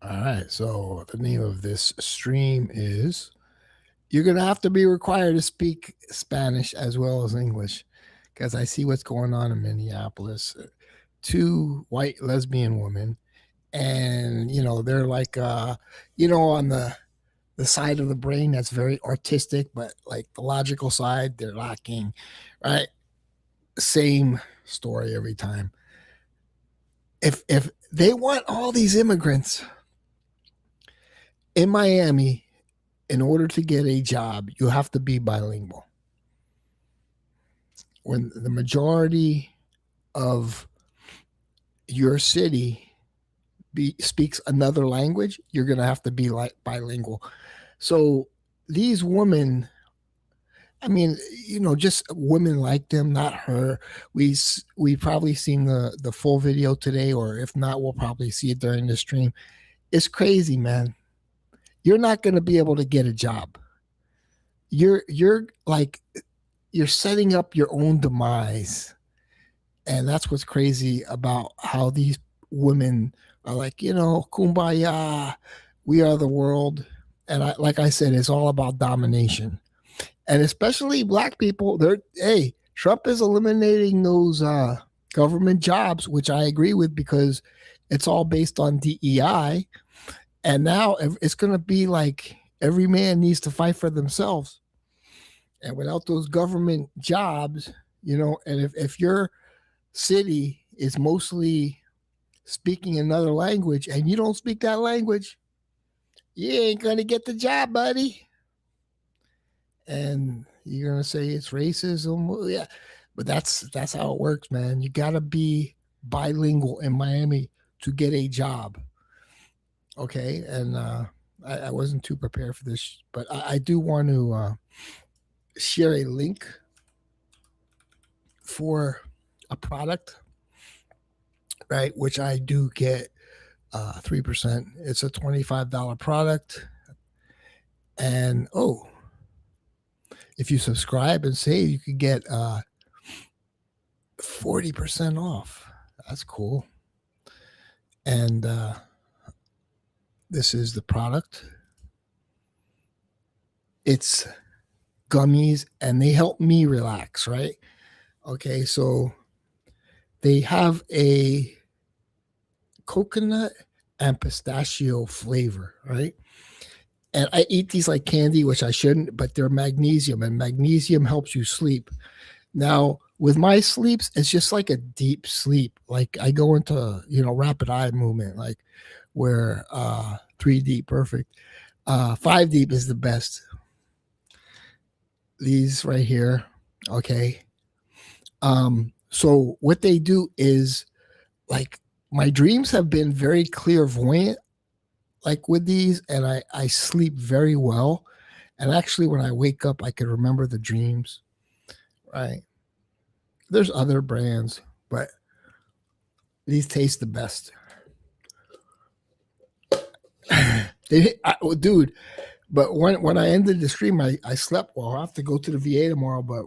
All right. So the name of this stream is you're going to have to be required to speak Spanish as well as English because I see what's going on in Minneapolis. Two white lesbian women, and they're like, on the side of the brain that's very artistic, but like the logical side, they're lacking, right? Same story every time. If they want all these immigrants in Miami, in order to get a job, you have to be bilingual. When the majority of your city speaks another language, you're going to have to be like bilingual. So these women, I mean, just women like them, not her. We probably seen the full video today, or if not, we'll probably see it during the stream. It's crazy, man. You're not going to be able to get a job. You're like you're setting up your own demise, and that's what's crazy about how these women are like, kumbaya, we are the world, and like I said, it's all about domination, and especially black people. Hey, Trump is eliminating those government jobs, which I agree with because it's all based on DEI, and now it's going to be like every man needs to fight for themselves. And without those government jobs, and if your city is mostly speaking another language and you don't speak that language, you ain't going to get the job, buddy. And you're going to say it's racism. Yeah. But that's how it works, man. You got to be bilingual in Miami to get a job. Okay. And I wasn't too prepared for this, but I do want to share a link for a product, right? Which I do get 3%. It's a $25 product. And if you subscribe and save, you could get 40% off. That's cool. And this is the product. It's gummies, and they help me relax, right? Okay, so they have a coconut and pistachio flavor, right? And I eat these like candy, which I shouldn't, but they're magnesium, and magnesium helps you sleep. Now, with my sleeps, it's just like a deep sleep. Like I go into, rapid eye movement, like where 3D perfect. 5 deep is the best. These right here, okay. So what they do is, like, my dreams have been very clairvoyant, like with these, and I sleep very well. And actually, when I wake up, I can remember the dreams, right? There's other brands, but these taste the best. Dude, but when I ended the stream, I slept well. I'll have to go to the VA tomorrow, but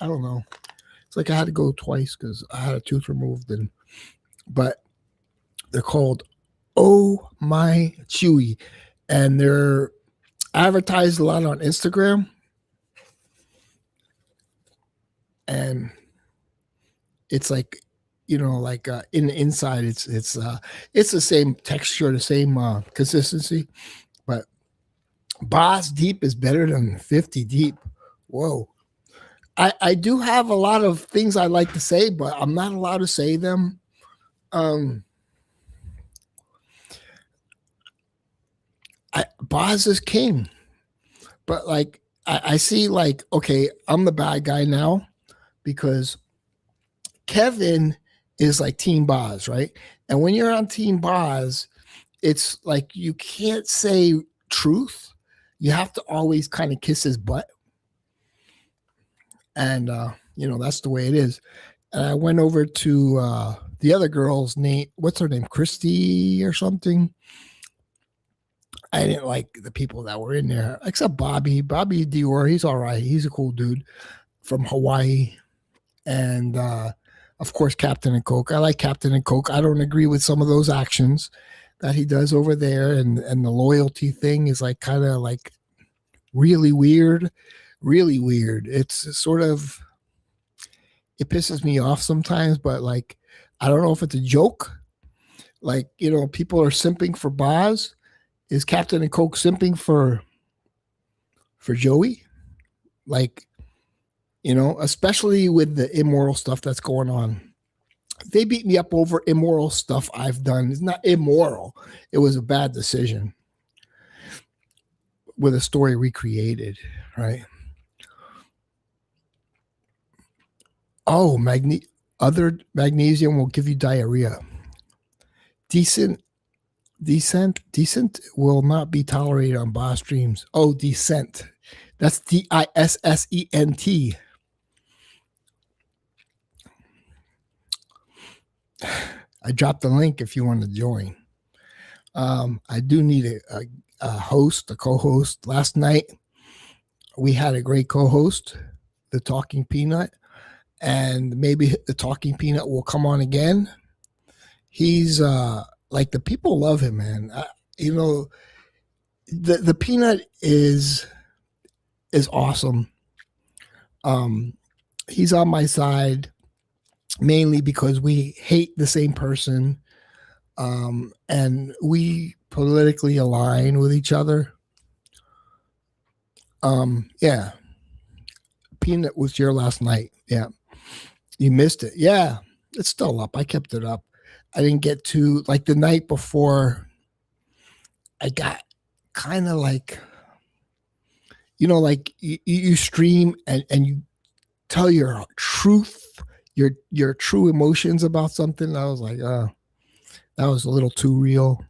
I don't know. It's like I had to go twice because I had a tooth removed, but they're called Oh My Chewy, and they're advertised a lot on Instagram, and it's like, like in the inside, it's the same texture, the same consistency, but Boss Deep is better than 50 Deep. Whoa. I do have a lot of things I like to say, but I'm not allowed to say them. Boz is king, but like I see, like, okay, I'm the bad guy now because Kevin is like Team Boz, right? And when you're on Team Boz, it's like you can't say truth. You have to always kind of kiss his butt, and that's the way it is. And I went over to the other girl's name. What's her name? Christy or something. I didn't like the people that were in there, except Bobby. Bobby Dior, he's all right. He's a cool dude from Hawaii. And of course, Captain and Coke. I like Captain and Coke. I don't agree with some of those actions that he does over there, and the loyalty thing is like kind of like really weird, really weird. It's sort of, it pisses me off sometimes, but like I don't know if it's a joke. Like, you know, people are simping for Boz. Is Captain and Coke simping for Joey? Like, you know, especially with the immoral stuff that's going on. They beat me up over immoral stuff I've done. It's not immoral. It was a bad decision with a story recreated, right? Oh, other magnesium will give you diarrhea. Decent will not be tolerated on Boss streams. Oh, decent. That's DISSENT. I dropped the link if you want to join. I do need a host, a co-host. Last night we had a great co-host, the Talking Peanut, and maybe the Talking Peanut will come on again. He's like, the people love him, man. You know, the Peanut is awesome. He's on my side mainly because we hate the same person, and we politically align with each other. Yeah. Peanut was here last night. Yeah. You missed it. Yeah. It's still up. I kept it up. I didn't get to, like, the night before, I got kind of like, you know, like you stream and you tell your truth, your true emotions about something. I was like, that was a little too real.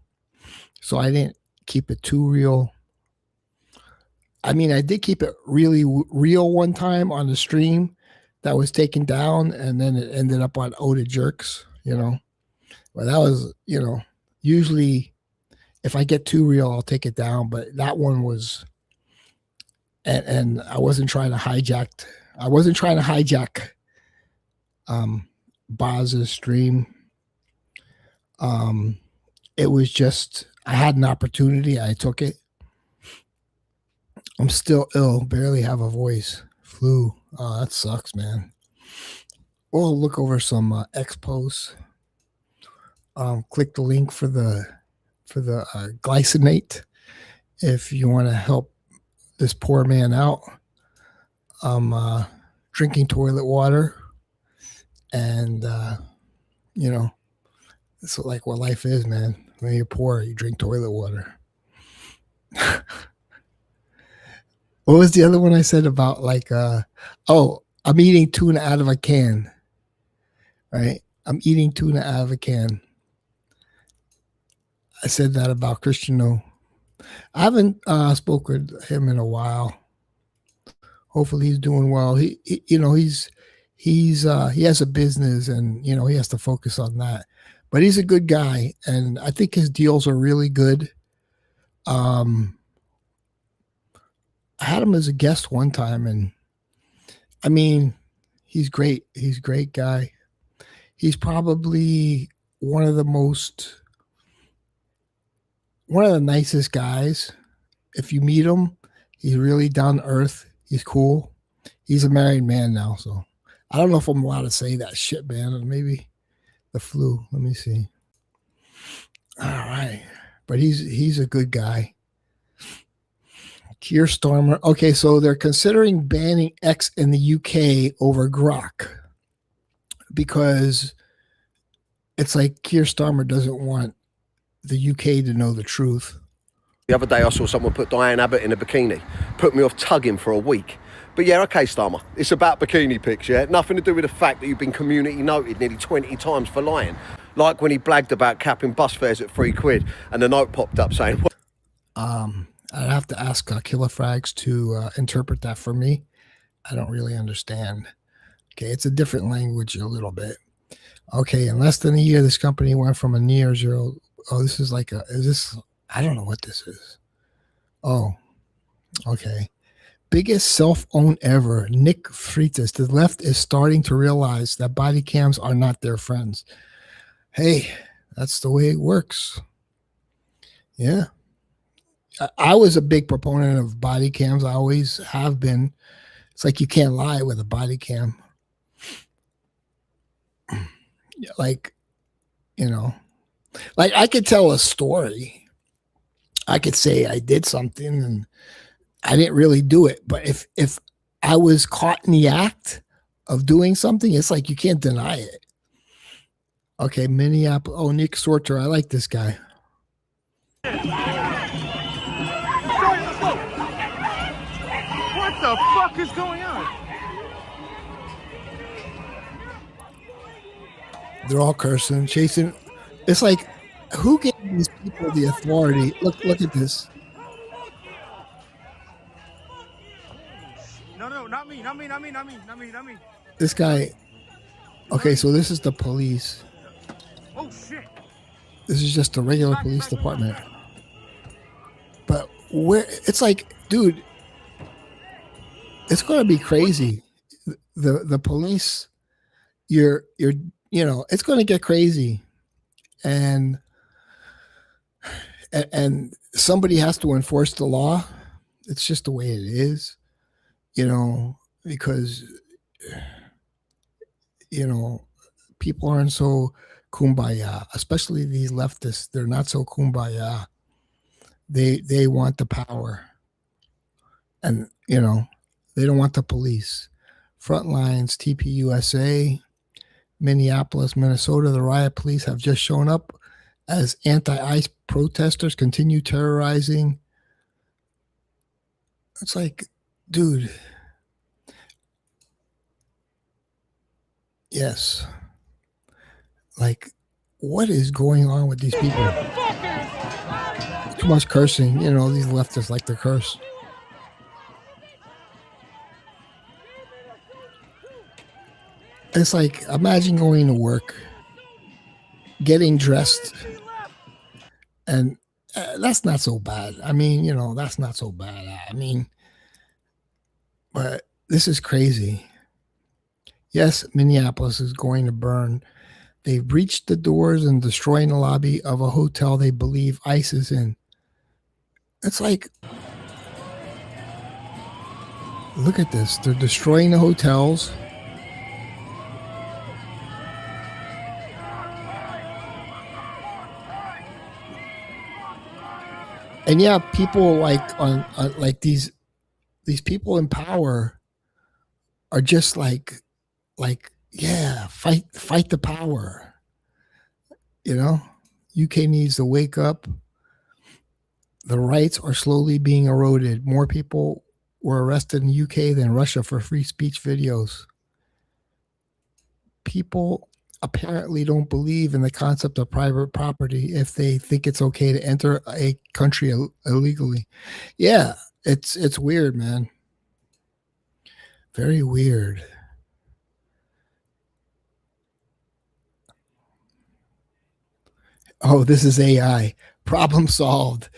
So I didn't keep it too real. I mean, I did keep it really real one time on the stream that was taken down, and then it ended up on Oda Jerks, you know. But that was, you know, usually if I get too real, I'll take it down. But that one was, and I wasn't trying to hijack. Boz's stream. It was just, I had an opportunity. I took it. I'm still ill, barely have a voice. Flu. Oh, that sucks, man. We'll look over some X posts. Click the link for the glycinate if you want to help this poor man out. I'm drinking toilet water, and you know, it's like what life is, man. When you're poor, you drink toilet water. What was the other one I said about, like, I'm eating tuna out of a can, right? I'm eating tuna out of a can. I said that about Cristiano. I haven't spoke with him in a while. Hopefully he's doing well. He you know, he has a business, and, you know, he has to focus on that. But he's a good guy, and I think his deals are really good. I had him as a guest one time, and I mean, he's great. He's a great guy. He's probably one of the nicest guys. If you meet him, he's really down to earth. He's cool. He's a married man now, so I don't know if I'm allowed to say that shit, man. Maybe the flu. Let me see. All right, but he's a good guy. Keir Starmer. Okay, so they're considering banning X in the UK over Grok because it's like Keir Starmer doesn't want the UK to know the truth. The other day I saw someone put Diane Abbott in a bikini. Put me off tugging for a week. But yeah, okay, Starmer. It's about bikini pics, yeah? Nothing to do with the fact that you've been community noted nearly 20 times for lying. Like when he blagged about capping bus fares at £3 and the note popped up saying... I'd have to ask Killer Frags to interpret that for me. I don't really understand. Okay, it's a different language a little bit. Okay, in less than a year, this company went from a near zero. Oh, this is like I don't know what this is. Oh, okay. Biggest self-owned ever, Nick Freitas. The left is starting to realize that body cams are not their friends. Hey, that's the way it works. Yeah. I was a big proponent of body cams. I always have been. It's like you can't lie with a body cam. Like, you know, like I could tell a story. I could say I did something and I didn't really do it. But if I was caught in the act of doing something, it's like you can't deny it. Okay, Minneapolis. Oh, Nick Sorter. I like this guy. What the fuck is going on? They're all cursing, chasing. It's like, who gave these people the authority? Look at this. No, not me, not me, not me, not me, not me, not me. This guy. Okay, so this is the police. Oh shit! This is just a regular police department. But where it's like, dude, it's gonna be crazy. The police, you're it's gonna get crazy, and and somebody has to enforce the law. It's just the way it is, because people aren't so kumbaya, especially these leftists. They're not so kumbaya. They want the power, and they don't want the police. Frontlines, TPUSA, Minneapolis, Minnesota. The riot police have just shown up as anti-ICE protesters continue terrorizing. It's like, dude. Yes. Like, what is going on with these people? Too much cursing. These leftists like to curse. It's like, imagine going to work, getting dressed, and that's not so bad. I mean, that's not so bad. I mean, but this is crazy. Yes, Minneapolis is going to burn. They've breached the doors and destroying the lobby of a hotel they believe ICE is in. It's like, look at this. They're destroying the hotels. And yeah, people like on like these people in power are just like yeah, fight the power. UK needs to wake up. The rights are slowly being eroded. More people were arrested in the UK than Russia for free speech videos. People apparently don't believe in the concept of private property if they think it's okay to enter a country illegally. Yeah, it's weird, man. Very weird. Oh, this is AI. Problem solved.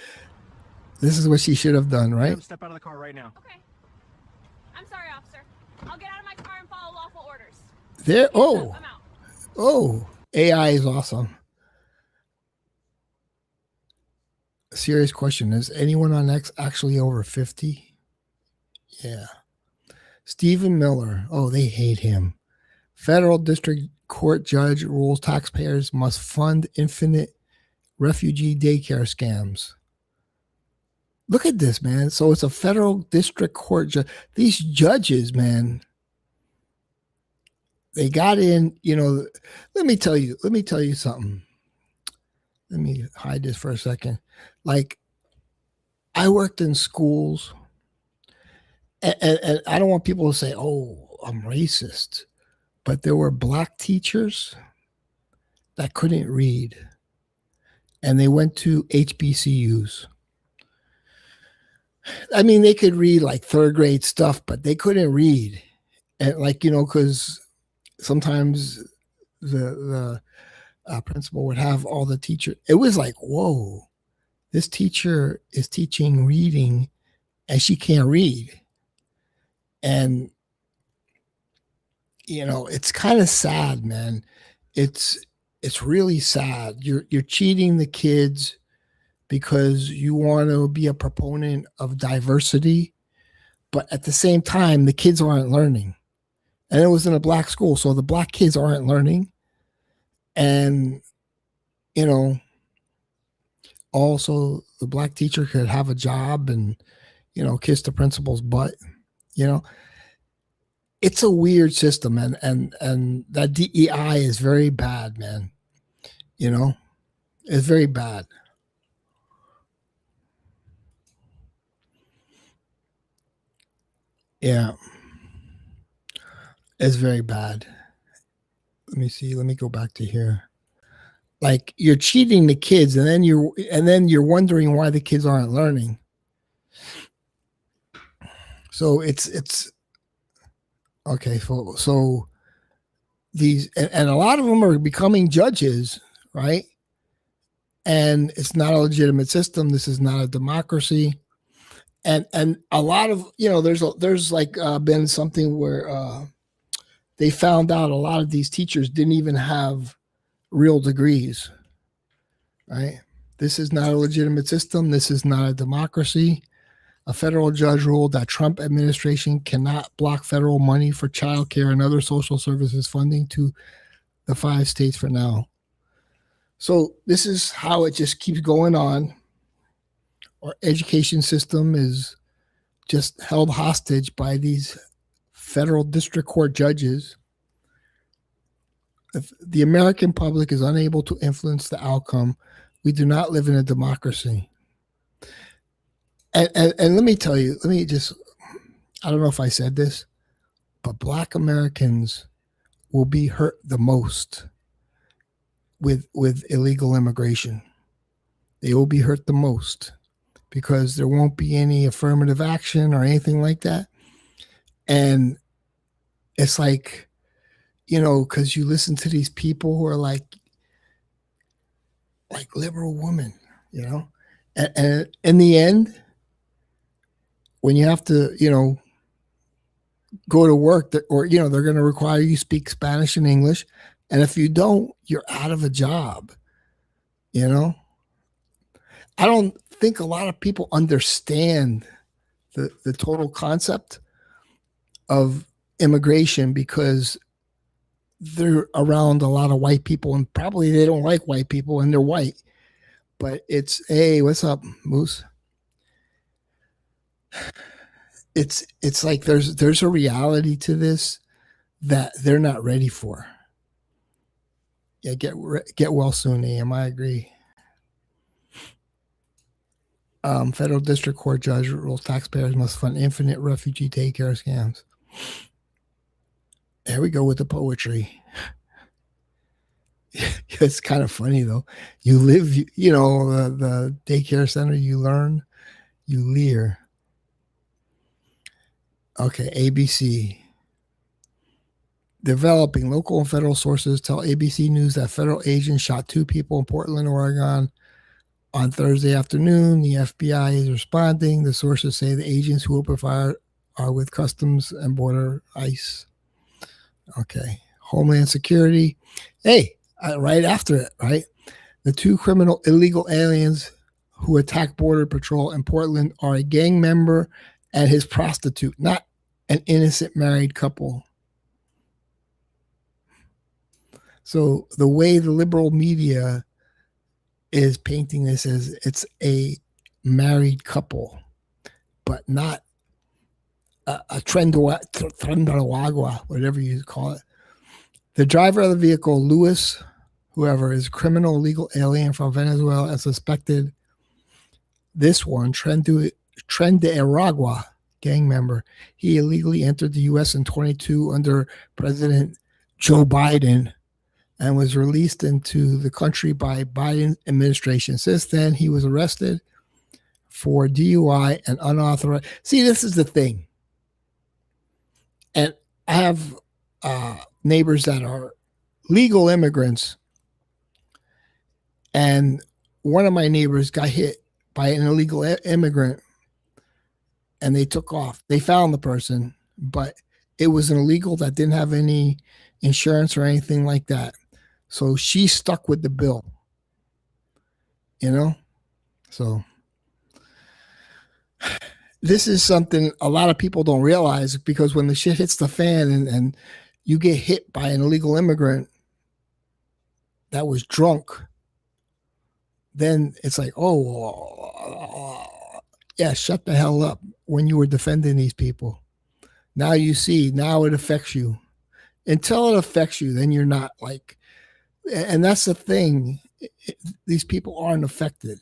This is what she should have done, right? Step out of the car right now. Okay. I'm sorry, officer. I'll get out of my car and follow lawful orders. There. Oh. I'm out. Oh. AI is awesome. Serious question. Is anyone on X actually over 50? Yeah. Stephen Miller. Oh, they hate him. Federal district court judge rules taxpayers must fund infinite refugee daycare scams. Look at this, man. So it's a federal district court judge. These judges, man, they got in, let me tell you something. Let me hide this for a second. Like, I worked in schools, and I don't want people to say, oh, I'm racist, but there were black teachers that couldn't read, and they went to HBCUs. I mean, they could read like third grade stuff, but they couldn't read. And because sometimes the principal would have all the teachers. It was like, whoa, this teacher is teaching reading and she can't read. And, it's kind of sad, man. It's really sad. You're cheating the kids because you want to be a proponent of diversity, but at the same time, the kids aren't learning. And it was in a black school, so the black kids aren't learning. And, you know, also the black teacher could have a job and, kiss the principal's butt, you know. It's a weird system, and that DEI is very bad, man. It's very bad. Yeah. It's very bad. Let me see. Let me go back to here. Like, you're cheating the kids, and then you're wondering why the kids aren't learning. So it's okay. So these, and a lot of them are becoming judges, right? And it's not a legitimate system. This is not a democracy. And a lot of, there's like been something where they found out a lot of these teachers didn't even have real degrees, right? This is not a legitimate system. This is not a democracy. A federal judge ruled that Trump administration cannot block federal money for child care and other social services funding to the 5 states for now. So this is how it just keeps going on. Our education system is just held hostage by these federal district court judges. If the American public is unable to influence the outcome, we do not live in a democracy. And let me tell you, I don't know if I said this, but Black Americans will be hurt the most with illegal immigration. They will be hurt the most because there won't be any affirmative action or anything like that. And it's like, because you listen to these people who are like liberal women, and in the end, when you have to, go to work, or they're going to require you speak Spanish and English, and if you don't, you're out of a job. I don't think a lot of people understand the total concept of immigration because they're around a lot of white people, and probably they don't like white people, and they're white. But it's, hey, what's up, Moose? It's like there's a reality to this that they're not ready for. Yeah, get well soon, Am. I agree. Federal district court judge rules taxpayers must fund infinite refugee daycare scams. There we go with the poetry. It's kind of funny though. You live, the daycare center, you learn, you leer. Okay, ABC. Developing. Local and federal sources tell ABC News that federal agents shot 2 people in Portland, Oregon on Thursday afternoon. The FBI is responding. The sources say the agents who opened fire are with Customs and Border ICE. Okay. Homeland Security. Hey, right after it, right? The 2 criminal illegal aliens who attacked Border Patrol in Portland are a gang member and his prostitute, not an innocent married couple. So the way the liberal media is painting this as it's a married couple, but not a Trendawagua, whatever you call it. The driver of the vehicle, Luis, whoever, is a criminal illegal alien from Venezuela and suspected this one, Trendawagua, gang member. He illegally entered the U.S. in 2022 under President Joe Biden and was released into the country by Biden administration. Since then, he was arrested for DUI and unauthorized. See, this is the thing. And I have neighbors that are legal immigrants. And one of my neighbors got hit by an illegal immigrant and they took off. They found the person, but it was an illegal that didn't have any insurance or anything like that. So she stuck with the bill, So this is something a lot of people don't realize, because when the shit hits the fan and you get hit by an illegal immigrant that was drunk, then it's like, oh, yeah, shut the hell up when you were defending these people. Now you see, now it affects you. Until it affects you, then you're not like, and that's the thing. These people aren't affected.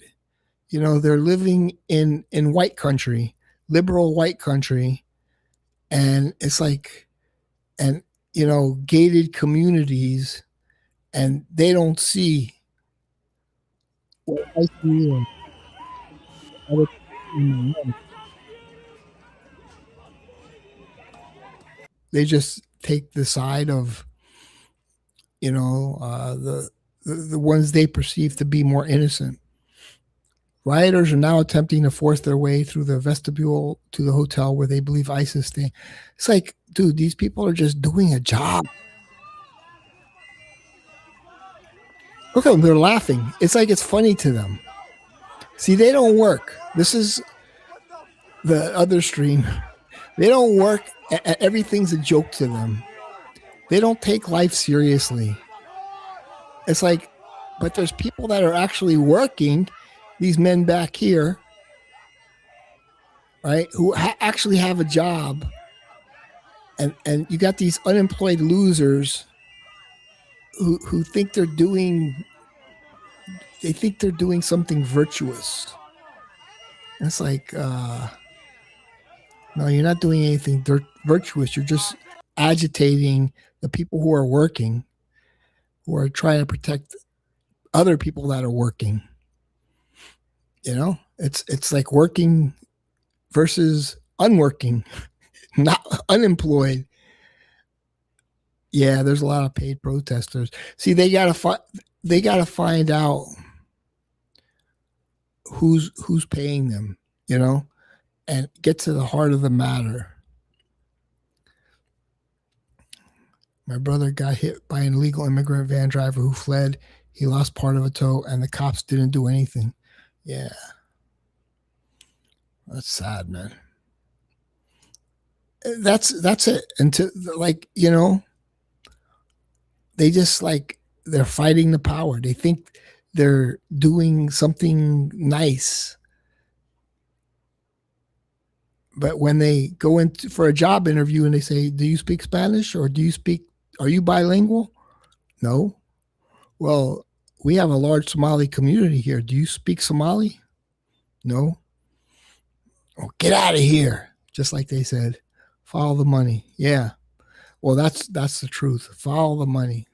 You know, they're living in white country, liberal white country, and it's like, and you know, gated communities, and they don't see what I see in other. They just take the side of, you know, the ones they perceive to be more innocent. Rioters are now attempting to force their way through the vestibule to the hotel where they believe ISIS stay. It's like, dude, these people are just doing a job. Look at them, they're laughing. It's like it's funny to them. See, they don't work. This is the other stream. They don't work. Everything's a joke to them. They don't take life seriously. It's like, but there's people that are actually working, these men back here, right, who actually have a job. And you got these unemployed losers who think they're doing something virtuous. And it's like, no, you're not doing anything virtuous. You're just agitating the people who are working, who are trying to protect other people that are working. You know, it's like working versus unworking, not unemployed. Yeah, there's a lot of paid protesters. See, they gotta find out who's paying them, you know, and get to the heart of the matter. My brother got hit by an illegal immigrant van driver who fled. He lost part of a toe, and the cops didn't do anything. Yeah, that's sad, man. That's it. And to, like, you know, they just like, they're fighting the power. They think they're doing something nice. But when they go in for a job interview and they say, do you speak Spanish, or are you bilingual? No. Well, we have a large Somali community here. Do you speak Somali? No. Oh, get out of here. Just like they said, follow the money. Yeah. Well, that's the truth. Follow the money.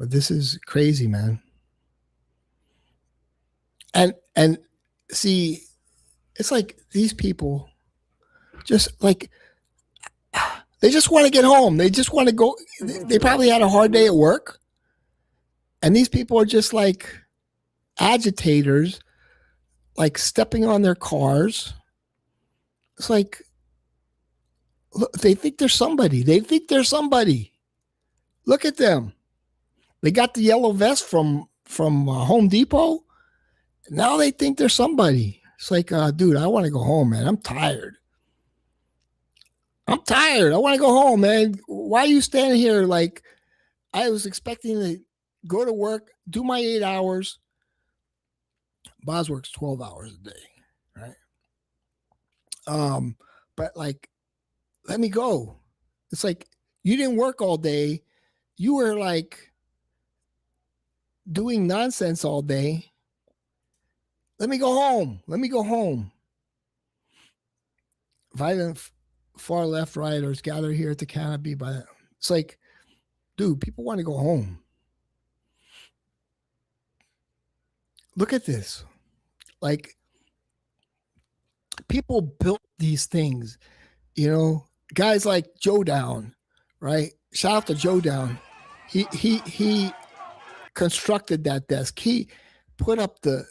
But this is crazy, man. And see, it's like these people just like, they just want to get home. They just want to go. They probably had a hard day at work. And these people are just like agitators, like stepping on their cars. It's like, look, they think they're somebody. Look at them. They got the yellow vest from Home Depot. Now they think they're somebody. It's like, dude, I want to go home, man. I'm tired. I want to go home, man. Why are you standing here? Like, I was expecting to go to work, do my 8 hours. Boz works 12 hours a day, right? But like, let me go. It's like, you didn't work all day. You were like doing nonsense all day. Let me go home. Violent far left rioters gather here at the canopy. It's like, dude, people want to go home. Look at this. Like, people built these things, you know, guys like Joe Down, right? Shout out to Joe Down. He constructed that desk. He put up the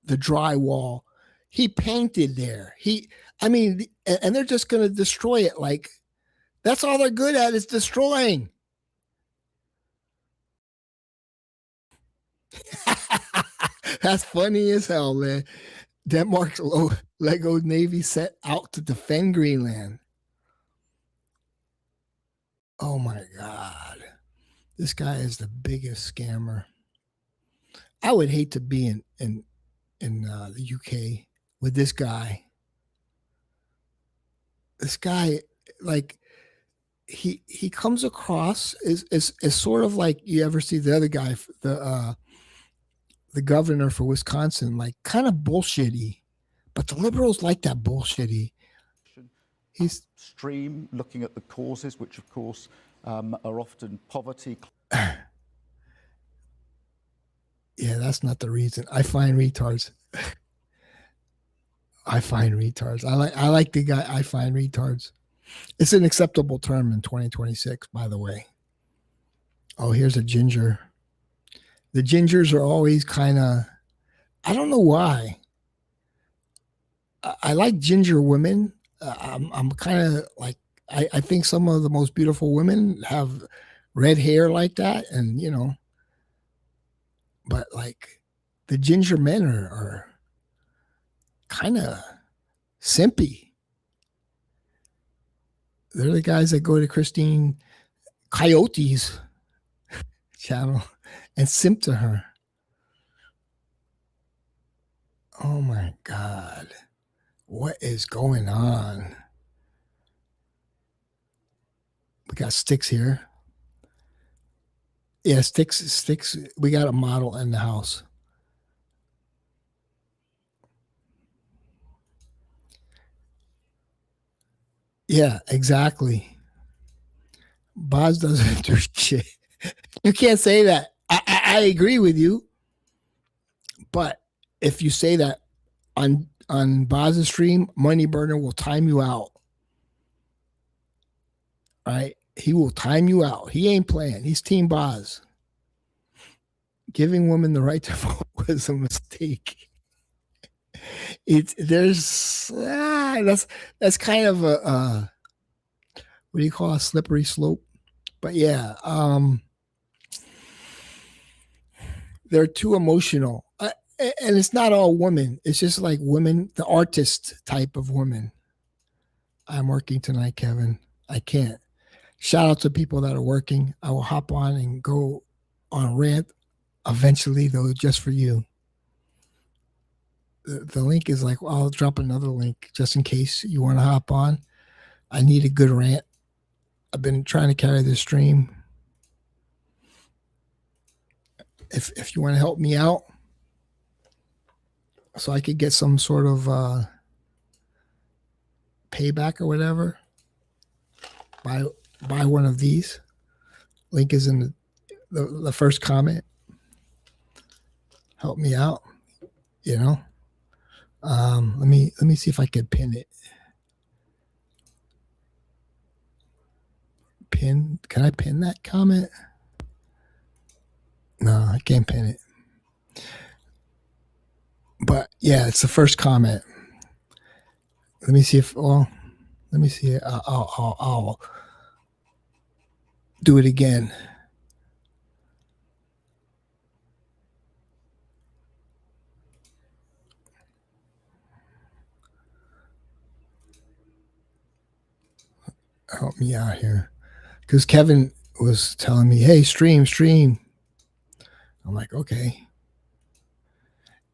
drywall. He painted there. And they're just going to destroy it. Like, that's all they're good at, is destroying. That's funny as hell, man. Denmark's Lego Navy set out to defend Greenland. Oh my God. This guy is the biggest scammer. I would hate to be in the UK with this guy. This guy, like, he comes across is sort of like you ever see the other guy, the governor for Wisconsin, like kind of bullshitty, but the liberals like that bullshitty. He's stream looking at the causes, which of course are often poverty. Yeah, that's not the reason. I find retards. I find retards. I like the guy. I find retards. It's an acceptable term in 2026, by the way. Oh, here's a ginger. The gingers are always kind of, I don't know why. I like ginger women. I'm kind of like, I think some of the most beautiful women have red hair like that. And, you know, but like the ginger men are kind of simpy. They're the guys that go to Christine Coyote's channel and simp to her. Oh my God. What is going on? We got Sticks here. Yeah, Sticks. We got a model in the house. Yeah, exactly. Boz doesn't do shit. You can't say that. I agree with you. But if you say that on Boz's stream, Money Burner will time you out. Right? He will time you out. He ain't playing. He's Team Boz. Giving women the right to vote was a mistake. That's kind of a what do you call a slippery slope? But yeah, they're too emotional, and it's not all women. It's just like women, the artist type of women. I'm working tonight, Kevin. I can't. Shout out to people that are working. I will hop on and go on a rant eventually, though, just for you. The link is like, well, I'll drop another link just in case you want to hop on. I need a good rant. I've been trying to carry this stream. If you want to help me out so I could get some sort of payback or whatever, buy one of these. Link is in the first comment. Help me out, you know. Let me see if I can pin it. Pin? Can I pin that comment? No, I can't pin it. But yeah, it's the first comment. Let me see if. Well, let me see. I'll do it again. Help me out here, because Kevin was telling me, "Hey, stream." I'm like, okay.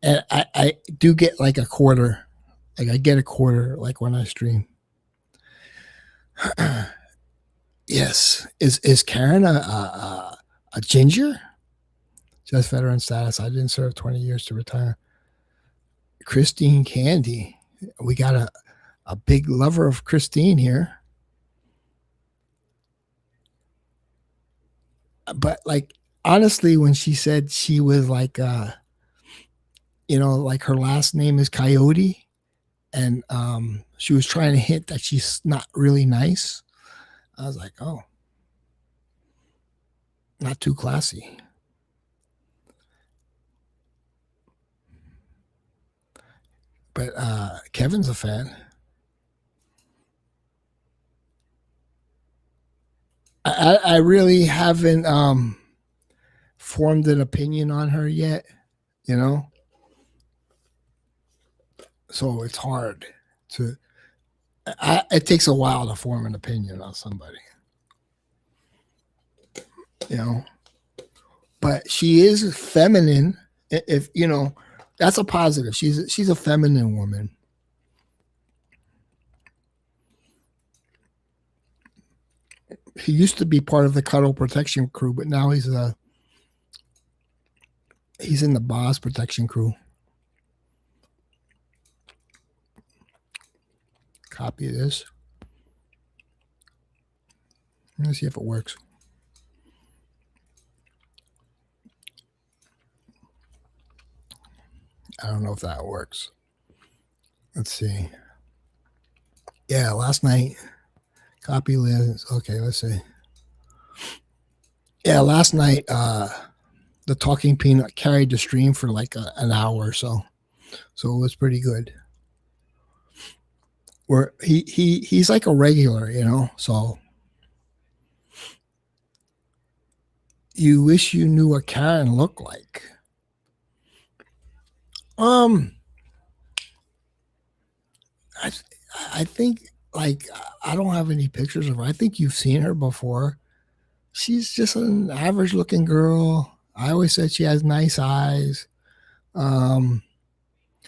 And I do get like a quarter. Like I get a quarter like when I stream. Yes. Is Karen a ginger? Just veteran status. I didn't serve 20 years to retire. Christine Candy. We got a big lover of Christine here. But like honestly, when she said she was like like her last name is Coyote, and she was trying to hint that she's not really nice. I was like, oh, not too classy. But Kevin's a fan. I really haven't formed an opinion on her yet, you know. So it's hard to. It takes a while to form an opinion on somebody, you know. But she is feminine. If you know, that's a positive. She's a feminine woman. He used to be part of the cuddle protection crew, but now he's in the boss protection crew. Copy this. Let's see if it works. I don't know if that works. Let's see. Yeah, last night. Copy Liz. Okay, let's see. Yeah, last night the Talking Peanut carried the stream for like an hour or so. So it was pretty good. Where he's like a regular, you know. So you wish you knew what Karen looked like. I think like I don't have any pictures of her. I think you've seen her before. She's just an average looking girl. I always said she has nice eyes.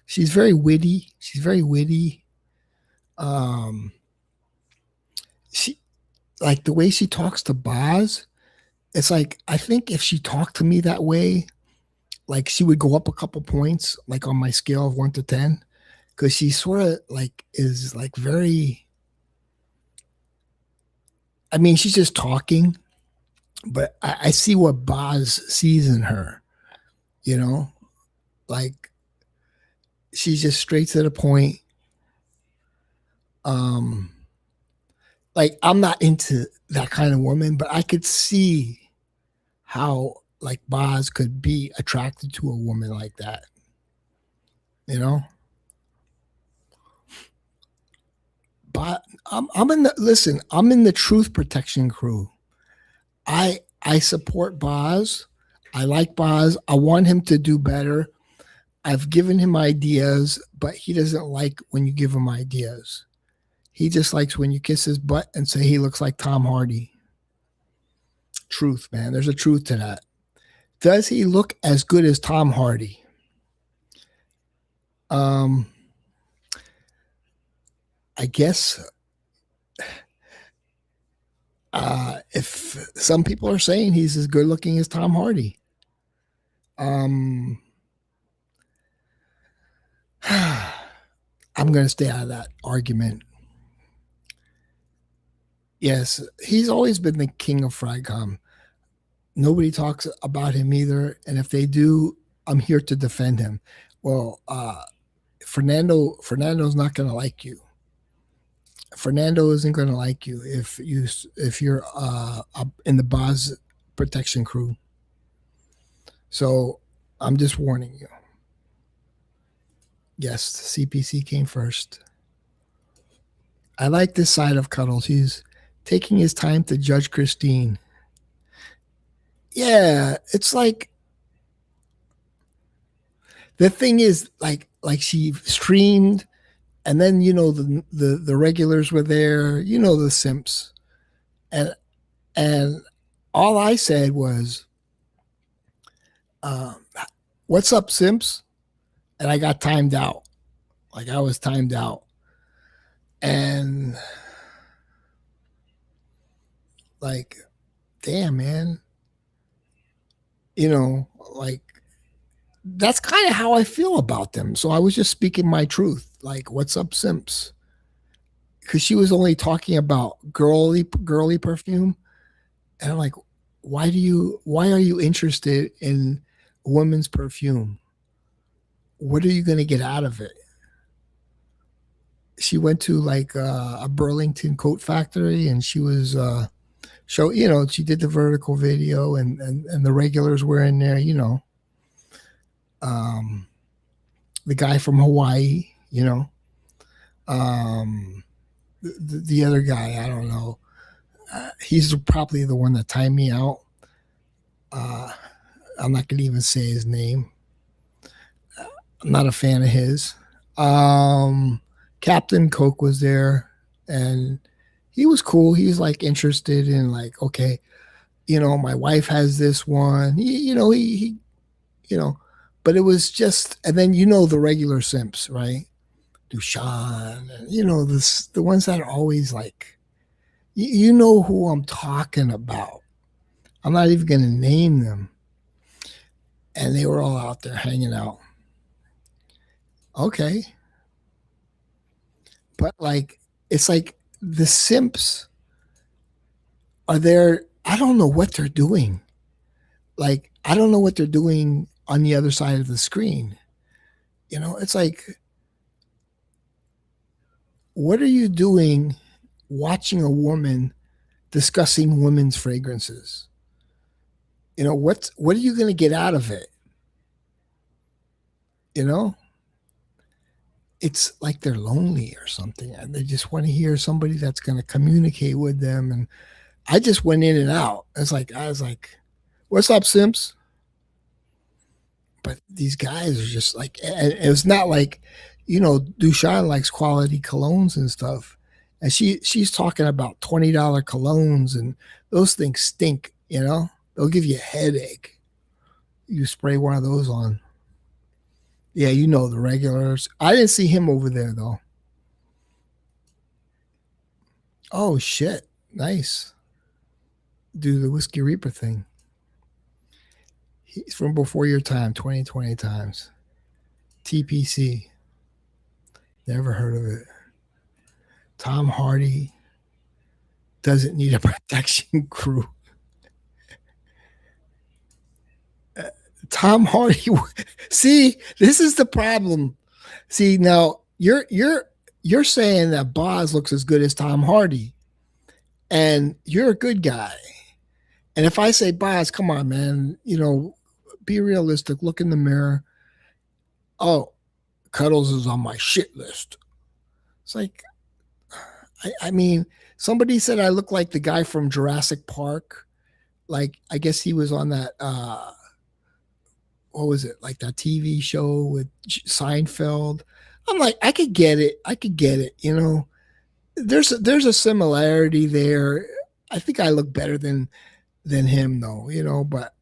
She's very witty. She like the way she talks to Boz. It's like I think if she talked to me that way, like she would go up a couple points, like on my scale of 1 to 10, because she sort of like is like very. I mean, she's just talking, but I see what Boz sees in her. You know, like she's just straight to the point. Like I'm not into that kind of woman, but I could see how like Boz could be attracted to a woman like that. You know? But I'm in the truth protection crew. I support Boz. I like Boz. I want him to do better. I've given him ideas, but he doesn't like when you give him ideas. He just likes when you kiss his butt and say he looks like Tom Hardy. Truth, man. There's a truth to that. Does he look as good as Tom Hardy? I guess if some people are saying he's as good looking as Tom Hardy. I'm going to stay out of that argument. Yes, he's always been the king of Fragcom. Nobody talks about him either, and if they do, I'm here to defend him. Well, Fernando's not going to like you. Fernando isn't going to like you if you're in the Boz protection crew. So I'm just warning you. Yes, CPC came first. I like this side of Cuddles. He's taking his time to judge Christine. Yeah, it's like the thing is like she streamed, and then you know the regulars were there, you know, the simps, and all I said was, "What's up, simps?" And I got timed out. Like I was timed out, and like, damn, man, you know, like that's kind of how I feel about them. So I was just speaking my truth. Like, what's up, simps? Because she was only talking about girly perfume, and I'm like, why are you interested in a woman's perfume? What are you going to get out of it? She went to like a Burlington coat factory, and she was she did the vertical video, and the regulars were in there, you know. The guy from Hawaii, you know, the other guy, I don't know. He's probably the one that timed me out. I'm not going to even say his name. I'm not a fan of his. Captain Coke was there, and he was cool. He was like interested in like, okay, my wife has this one. He but it was just, and then the regular simps, right? Dushan, and the ones that are always like, you know who I'm talking about. I'm not even going to name them. And they were all out there hanging out. Okay. But like, it's like the simps are there. I don't know what they're doing. Like, I don't know what they're doing on the other side of the screen. It's like, what are you doing watching a woman discussing women's fragrances? What are you going to get out of it? It's like they're lonely or something, and they just want to hear somebody that's going to communicate with them. And I just went in and out. I was like, what's up, simps? But these guys are just like, and it's not like, Dushan likes quality colognes and stuff. And she's talking about $20 colognes, and those things stink, they'll give you a headache. You spray one of those on. Yeah, the regulars. I didn't see him over there though. Oh shit. Nice. Do the Whiskey Reaper thing. He's from before your time, 2020 times. TPC. Never heard of it. Tom Hardy doesn't need a protection crew. Tom Hardy. See, this is the problem. See, now you're saying that Boz looks as good as Tom Hardy, and you're a good guy. And if I say, Boz, come on, man, be realistic. Look in the mirror. Oh, Cuddles is on my shit list. It's like, I mean, somebody said I look like the guy from Jurassic Park. Like, I guess he was on that, what was it? Like that TV show with Seinfeld. I'm like, I could get it. There's a similarity there. I think I look better than him though, but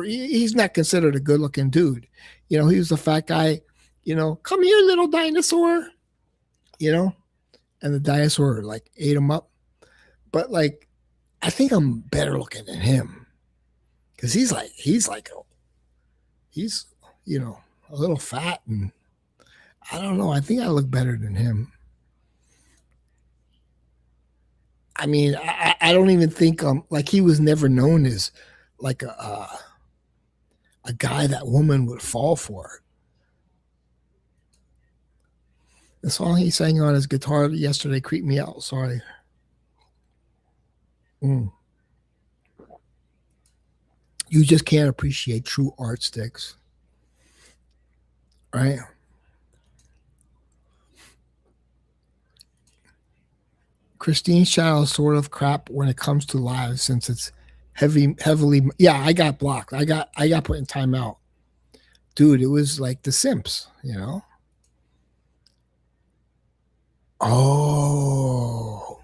he's not considered a good looking dude. He was the fat guy, come here, little dinosaur, and the dinosaur like ate him up. But like, I think I'm better looking than him because he's a little fat, and I don't know. I think I look better than him. I mean, I don't even think like he was never known as like a guy that woman would fall for. The song he sang on his guitar yesterday creeped me out. Sorry. You just can't appreciate true art sticks. Right? Christine's channel is sort of crap when it comes to live since it's heavily. Yeah, I got blocked. I got put in timeout. Dude, it was like the simps, Oh.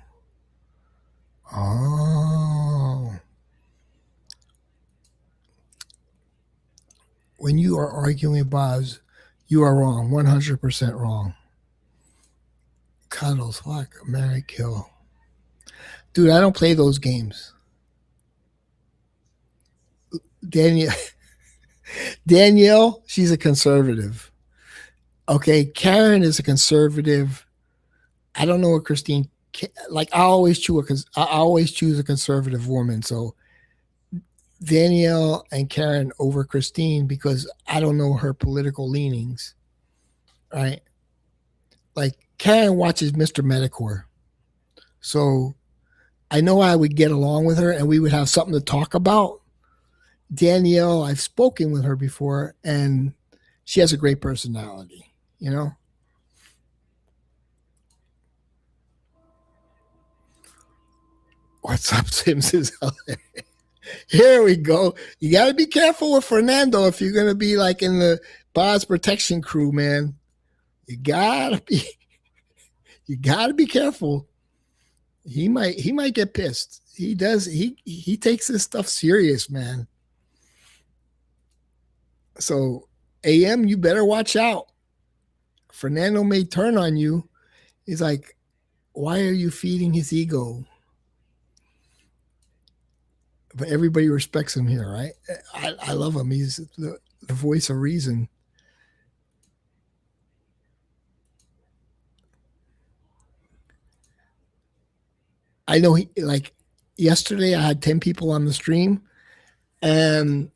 When you are arguing with Boz, you are wrong. 100% wrong. Cuddles, fuck, marry, kill. Dude, I don't play those games. Danielle, she's a conservative. Okay, Karen is a conservative. I don't know what Christine like. I always choose a conservative woman. So Danielle and Karen over Christine because I don't know her political leanings. Right? Like Karen watches Mr. Medicore, so I know I would get along with her and we would have something to talk about. Danielle, I've spoken with her before, and she has a great personality. What's up, Sims? Here we go. You got to be careful with Fernando if you're going to be like in the Boz protection crew, man. You gotta be you gotta be careful. He might get pissed. He does. He takes this stuff serious, man. So AM, you better watch out. Fernando may turn on you. He's like, why are you feeding his ego? But everybody respects him here, right? I love him. He's the voice of reason. I know like yesterday I had 10 people on the stream, and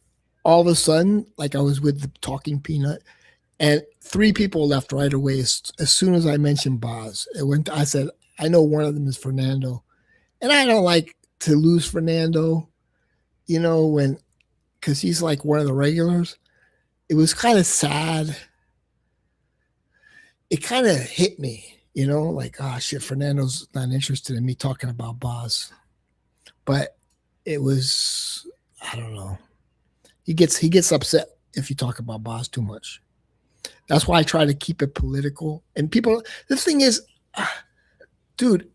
all of a sudden, like I was with the talking peanut, and 3 people left right away as soon as I mentioned Boz. I said, I know one of them is Fernando. And I don't like to lose Fernando, because he's like one of the regulars. It was kind of sad. It kind of hit me, like, oh shit, Fernando's not interested in me talking about Boz. But it was, I don't know. He gets upset if you talk about Boz too much. That's why I try to keep it political. And people, the thing is, dude,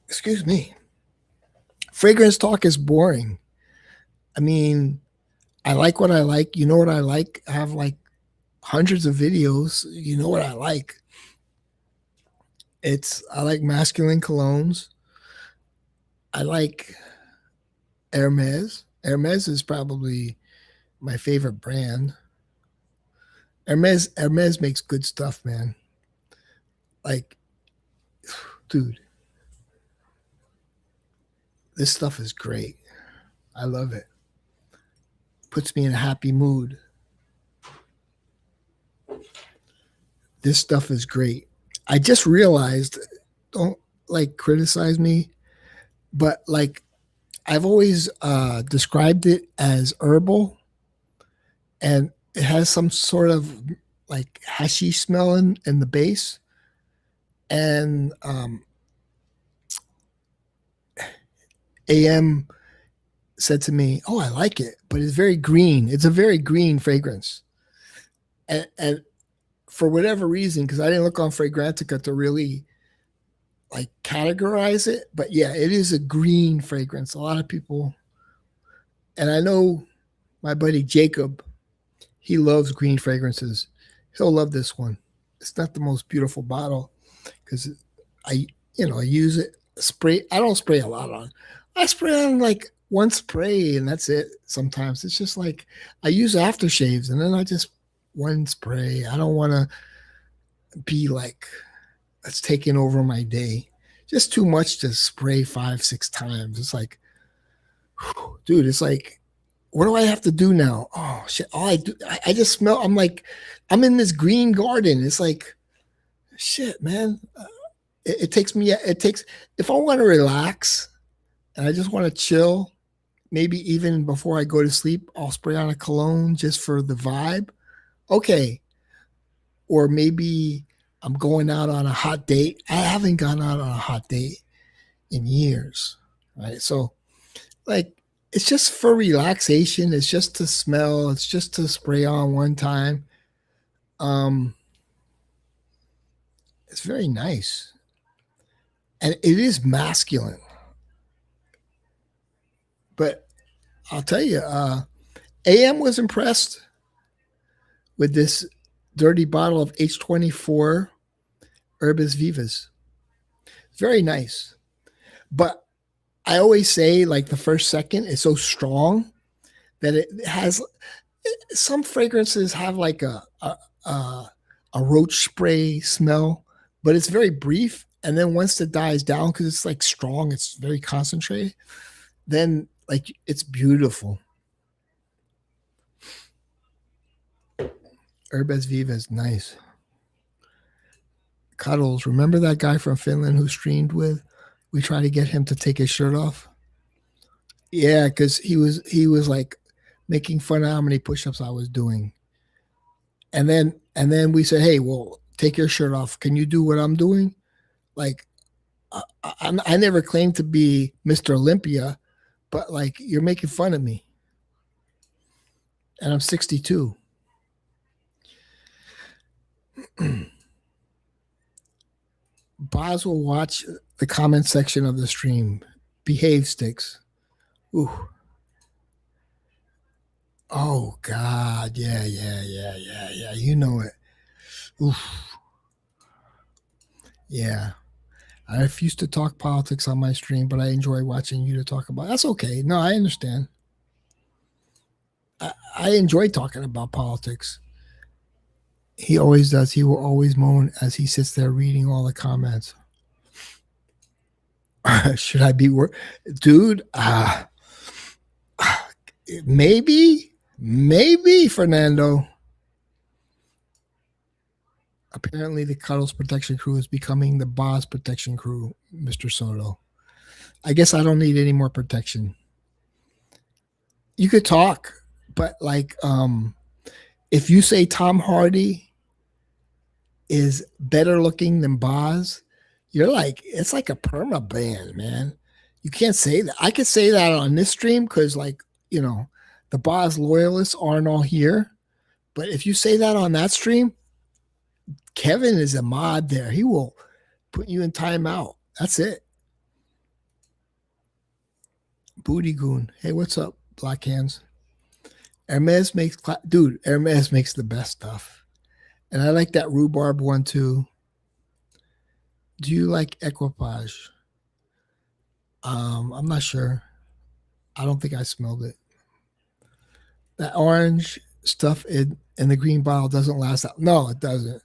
excuse me, fragrance talk is boring. I mean, I like what I like. You know what I like? I have like hundreds of videos. You know what I like? I like masculine colognes. I like Hermes. Hermes is probably my favorite brand. Hermes makes good stuff, man. Like, dude, this stuff is great. I love it. Puts me in a happy mood. This stuff is great. I just realized, don't like criticize me, but like I've always described it as herbal, and it has some sort of like hashish smell in the base. And AM said to me, oh, I like it, but it's very green. It's a very green fragrance. And for whatever reason, because I didn't look on Fragrantica to really like categorize it, but yeah, it is a green fragrance. A lot of people, and I know my buddy Jacob, he loves green fragrances. He'll love this one. It's not the most beautiful bottle because I use it, spray. I don't spray a lot on. I spray on like one spray and that's it. Sometimes it's just like I use aftershaves and then I just one spray. I don't want to be like that's taking over my day. Just too much to spray 5-6 times. It's like, dude, it's like, what do I have to do now? Oh shit! All I do, I just smell. I'm like, I'm in this green garden. It's like, shit, man. It takes me. It takes if I want to relax and I just want to chill. Maybe even before I go to sleep, I'll spray on a cologne just for the vibe. Okay. Or maybe I'm going out on a hot date. I haven't gone out on a hot date in years, right? So, like, it's just for relaxation. It's just to smell. It's just to spray on one time. It's very nice. And it is masculine. But I'll tell you, AM was impressed with this dirty bottle of H24 Herbes Vivas. Very nice. But I always say, like, the first second is so strong that it has some fragrances have like a roach spray smell, but it's very brief. And then once it dies down, because it's like strong, it's very concentrated, then like it's beautiful. Herbes Vivas, nice. Cuddles, remember that guy from Finland who streamed with? We tried to get him to take his shirt off. Yeah, because he was like making fun of how many push-ups I was doing. And then we said, hey, well, take your shirt off. Can you do what I'm doing? Like, I never claimed to be Mr. Olympia, but like you're making fun of me. And I'm 62. Boz will watch the comment section of the stream. Behave, Sticks. Ooh. Oh God, yeah. You know it. Oof. Yeah. I refuse to talk politics on my stream, but I enjoy watching you to talk about. That's okay. No, I understand. I enjoy talking about politics. He always does. He will always moan as he sits there reading all the comments. Should I be dude? Maybe Fernando. Apparently, the Cuddles protection crew is becoming the Boz protection crew, Mr. Soto. I guess I don't need any more protection. You could talk, but like, if you say Tom Hardy is better looking than Boz, you're like, it's like a perma ban, man. You can't say that. I could say that on this stream because, like, you know, the Boz loyalists aren't all here. But if you say that on that stream, Kevin is a mod there. He will put you in timeout. That's it. Booty Goon. Hey, what's up, Black Hands? Hermes makes the best stuff. And I like that rhubarb one too. Do you like Equipage? I'm not sure. I don't think I smelled it. That orange stuff in the green bottle doesn't last out. No, it doesn't.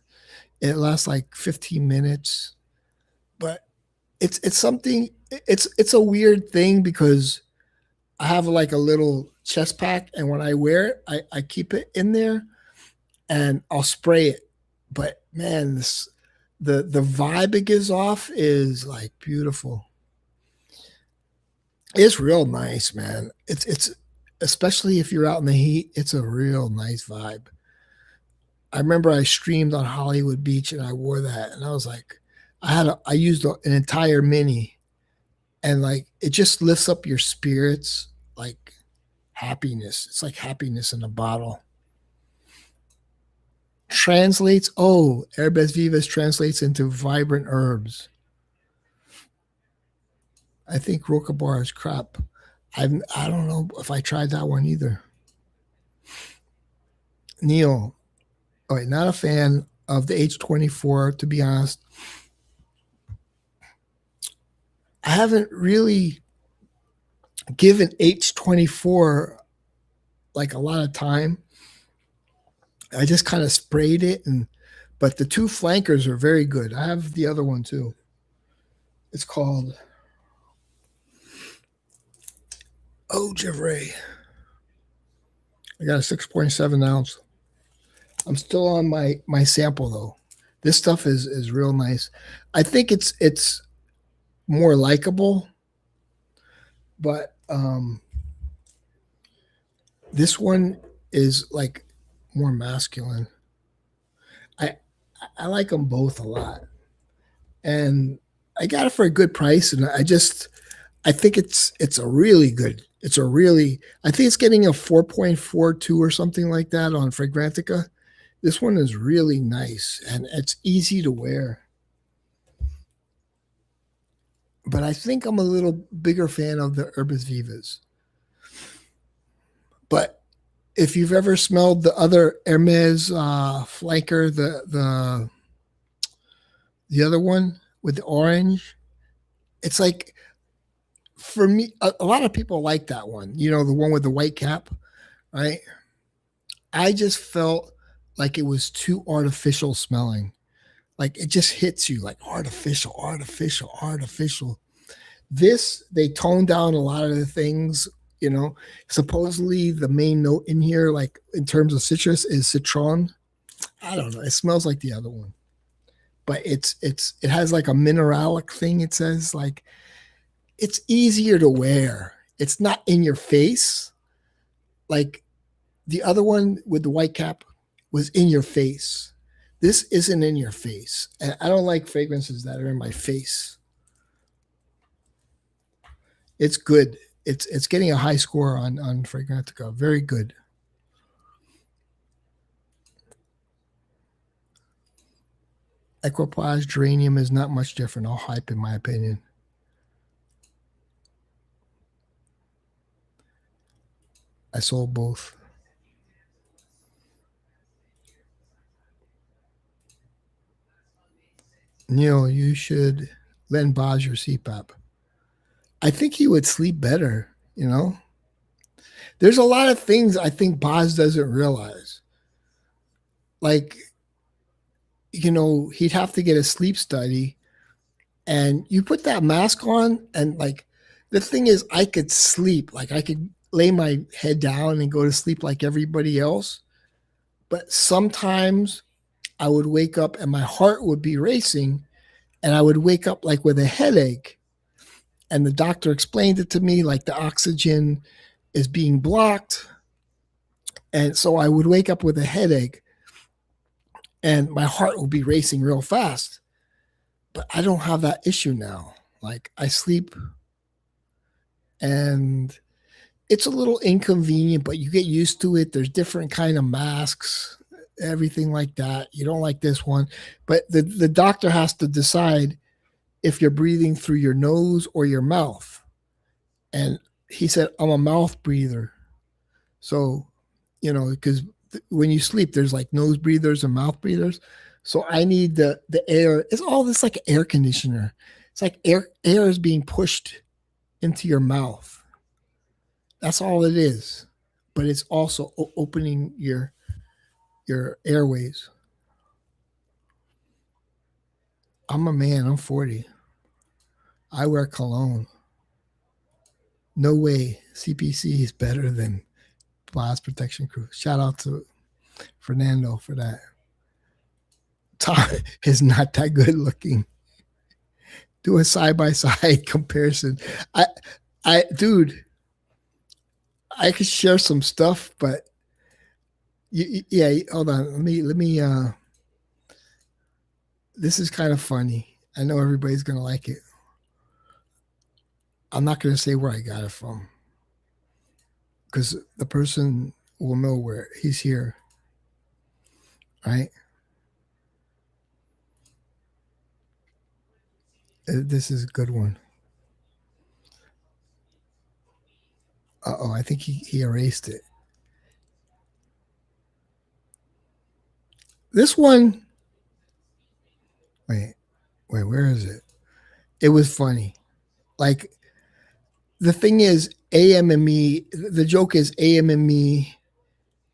It lasts like 15 minutes. But it's something. It's a weird thing because I have like a little chest pack, and when I wear it, I keep it in there, and I'll spray it. But man, the vibe it gives off is like beautiful. It's real nice, man. It's especially if you're out in the heat, it's a real nice vibe. I remember I streamed on Hollywood Beach and I wore that, and I was like, I used an entire mini, and like it just lifts up your spirits, like happiness. It's like happiness in a bottle. Translates. Oh, Herbes Vivas translates into vibrant herbs. I think Rocabar is crap. I don't know if I tried that one either. Neil, all right, not a fan of the H24, to be honest. I haven't really given H24 like a lot of time. I just kind of sprayed it, but the two flankers are very good. I have the other one too. It's called Javray. I got a 6.7 ounce. I'm still on my sample though. This stuff is real nice. I think it's more likable, but this one is like more masculine. I like them both a lot, and I got it for a good price. And I think it's a really good. I think it's getting a 4.42 or something like that on Fragrantica. This one is really nice and it's easy to wear. But I think I'm a little bigger fan of the Herbes Vivas. But if you've ever smelled the other Hermes flanker, the other one with the orange, it's like, for me, a lot of people like that one. You know, the one with the white cap, right? I just felt like it was too artificial smelling. Like it just hits you like artificial. This, they toned down a lot of the things, you know. Supposedly the main note in here, like in terms of citrus, is citron. I don't know. It smells like the other one. But it has like a mineralic thing, it says. Like it's easier to wear. It's not in your face. Like the other one with the white cap was in your face. This isn't in your face. And I don't like fragrances that are in my face. It's good. It's getting a high score on Fragrantica. Very good. Equipage geranium is not much different. All hype, in my opinion. I sold both. Neil, you should lend Boz your CPAP. I think he would sleep better, you know? There's a lot of things I think Boz doesn't realize. Like, you know, he'd have to get a sleep study, and you put that mask on, and like, the thing is, I could sleep. Like, I could lay my head down and go to sleep like everybody else. But sometimes I would wake up and my heart would be racing, and I would wake up like with a headache. And the doctor explained it to me like the oxygen is being blocked. And so I would wake up with a headache and my heart would be racing real fast. But I don't have that issue now. Like, I sleep and it's a little inconvenient, but you get used to it. There's different kind of masks, everything like that. You don't like this one, but the doctor has to decide if you're breathing through your nose or your mouth. And he said, I'm a mouth breather. So, you know, because when you sleep, there's like nose breathers and mouth breathers. So I need the air. It's all this like air conditioner. It's like air is being pushed into your mouth. That's all it is. But it's also opening your airways. I'm a man. I'm 40. I wear cologne. No way CPC is better than Blast Protection Crew. Shout out to Fernando for that. Tom is not that good looking. Do a side-by-side comparison. Dude, I could share some stuff, but yeah, hold on. Let me, this is kind of funny. I know everybody's going to like it. I'm not going to say where I got it from because the person will know where he's here. Right? This is a good one. Uh-oh, I think he erased it. This one, wait, where is it? It was funny. Like, the thing is, AM and me, the joke is AM and me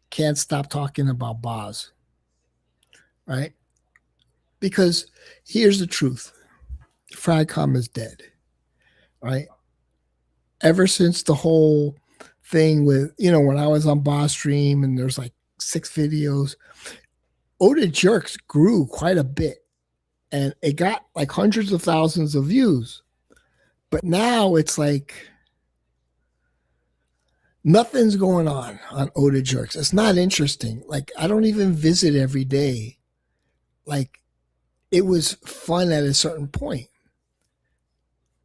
can't stop talking about Boz, right? Because here's the truth. Fragcom is dead, right? Ever since the whole thing with, you know, when I was on Boz Stream and there's like 6 videos, Oda Jerks grew quite a bit. And it got like hundreds of thousands of views. But now it's like nothing's going on Oda Jerks. It's not interesting. Like, I don't even visit every day. Like, it was fun at a certain point.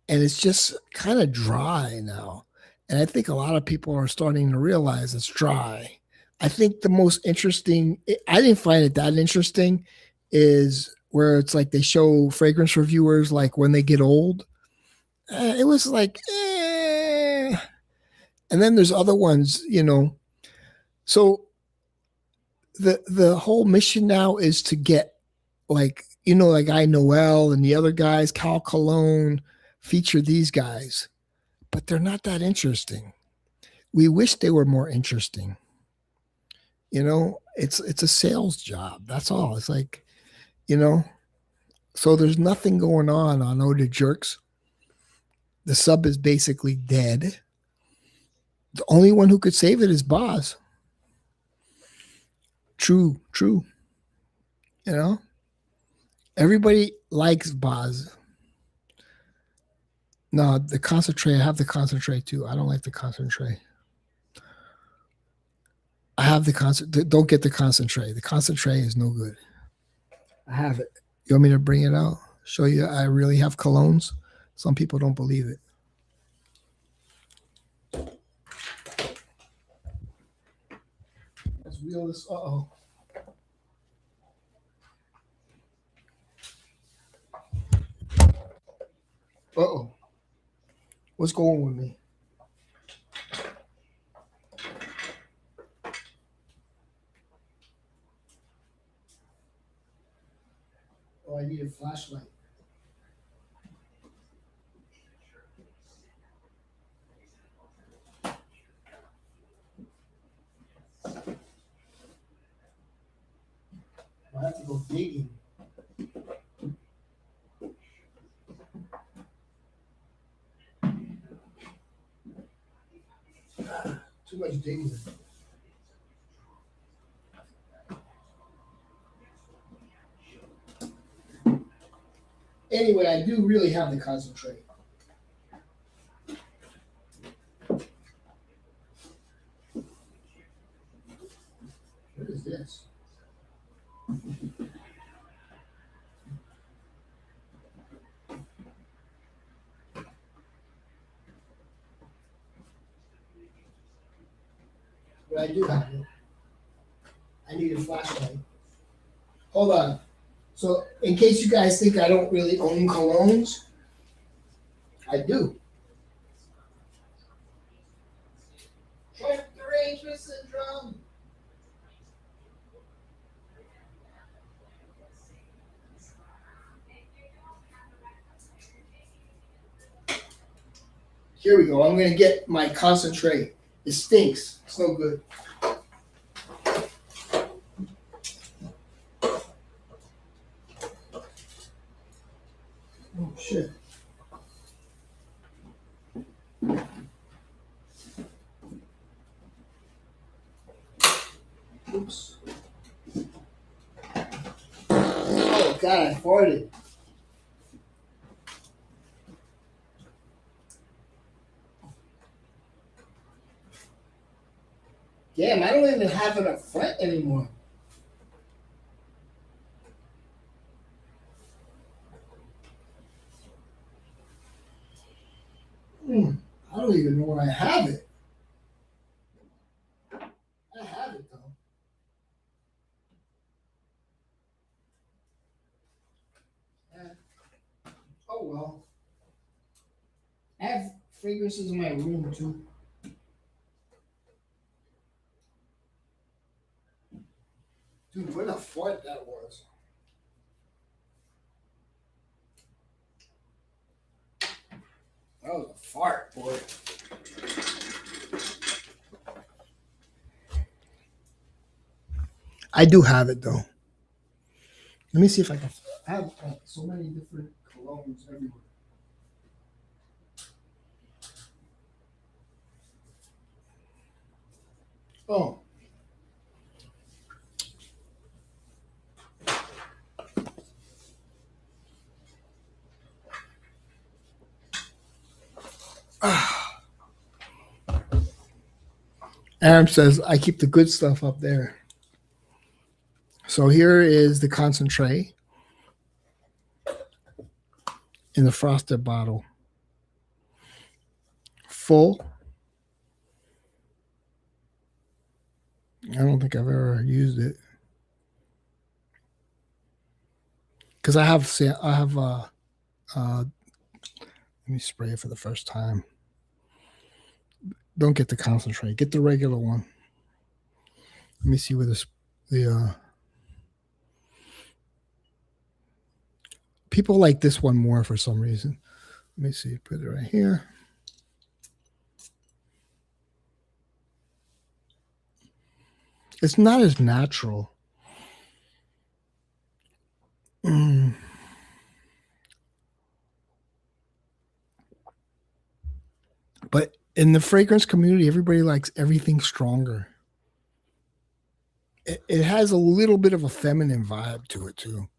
And it's just kind of dry now. And I think a lot of people are starting to realize it's dry. I think the most interesting, I didn't find it that interesting, is where it's like they show fragrance reviewers like when they get old. It was like, eh. And then there's other ones, you know. So the whole mission now is to get, like, you know, like I Noel and the other guys, Cal Cologne, feature these guys, but they're not that interesting. We wish they were more interesting. You know, it's a sales job. That's all. It's like, you know, so there's nothing going on Oda Jerks. The sub is basically dead. The only one who could save it is Boz. True. You know, everybody likes Boz. No, the concentrate. I have the concentrate too. I don't like the concentrate. I have the concentrate. Don't get the concentrate. The concentrate is no good. I have it. You want me to bring it out? Show you I really have colognes? Some people don't believe it. Let's wheel this. Uh-oh. Uh-oh. What's going with me? Oh, I need a flashlight. I have to go digging. Too much digging. Anyway, I do really have to concentrate. What is this? But I do have it. I need a flashlight. Hold on. So, in case you guys think I don't really own colognes, I do. Trunk derangement syndrome. Here we go. I'm going to get my concentrate. It stinks. It's no good. Oh, shit. Oops. Oh, God, I farted. Damn, I don't even have it up front anymore. I don't even know where I have it. I have it, though. Oh, well. I have fragrances in my room, too. Dude, what a fart that was. That was a fart, boy. I do have it, though. Let me see if I can. I have so many different colognes everywhere. Oh. Aaron says, I keep the good stuff up there. So here is the concentrate in the frosted bottle. Full. I don't think I've ever used it. Because I have let me spray it for the first time. Don't get the concentrate. Get the regular one. Let me see where the people like this one more for some reason. Let me see. Put it right here. It's not as natural. But in the fragrance community, everybody likes everything stronger. It has a little bit of a feminine vibe to it, too.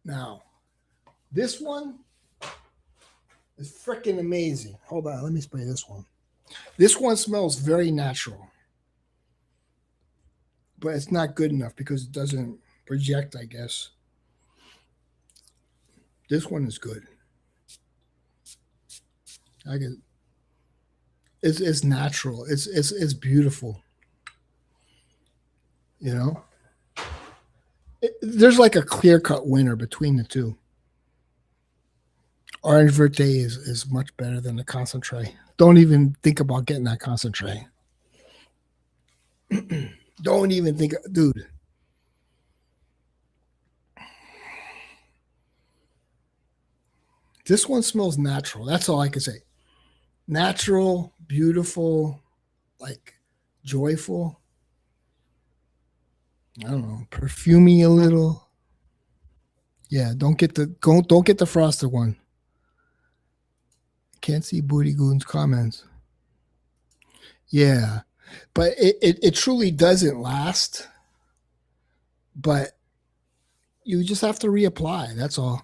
Now, this one is freaking amazing. Hold on. Let me spray this one. This one smells very natural. But it's not good enough because it doesn't project, I guess. This one is good. It's natural. It's beautiful. You know? There's like a clear-cut winner between the two. Orange Verte is much better than the concentrate. Don't even think about getting that concentrate. Don't even think, dude. This one smells natural. That's all I can say. Natural, beautiful, like joyful. I don't know, perfumey a little. Yeah, don't get the frosted one. Can't see Booty Goon's comments. Yeah, but it truly doesn't last. But you just have to reapply. That's all.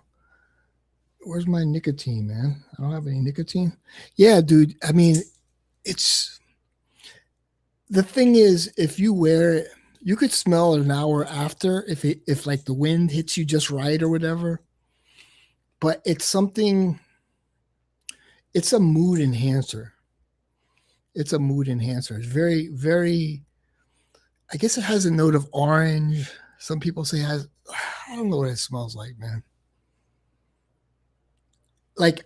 Where's my nicotine, man? I don't have any nicotine. Yeah, dude. I mean, it's the thing is, if you wear it, you could smell it an hour after if like the wind hits you just right or whatever. But it's something. It's a mood enhancer. It's a mood enhancer. It's very, very. I guess it has a note of orange. Some people say it has. I don't know what it smells like, man. Like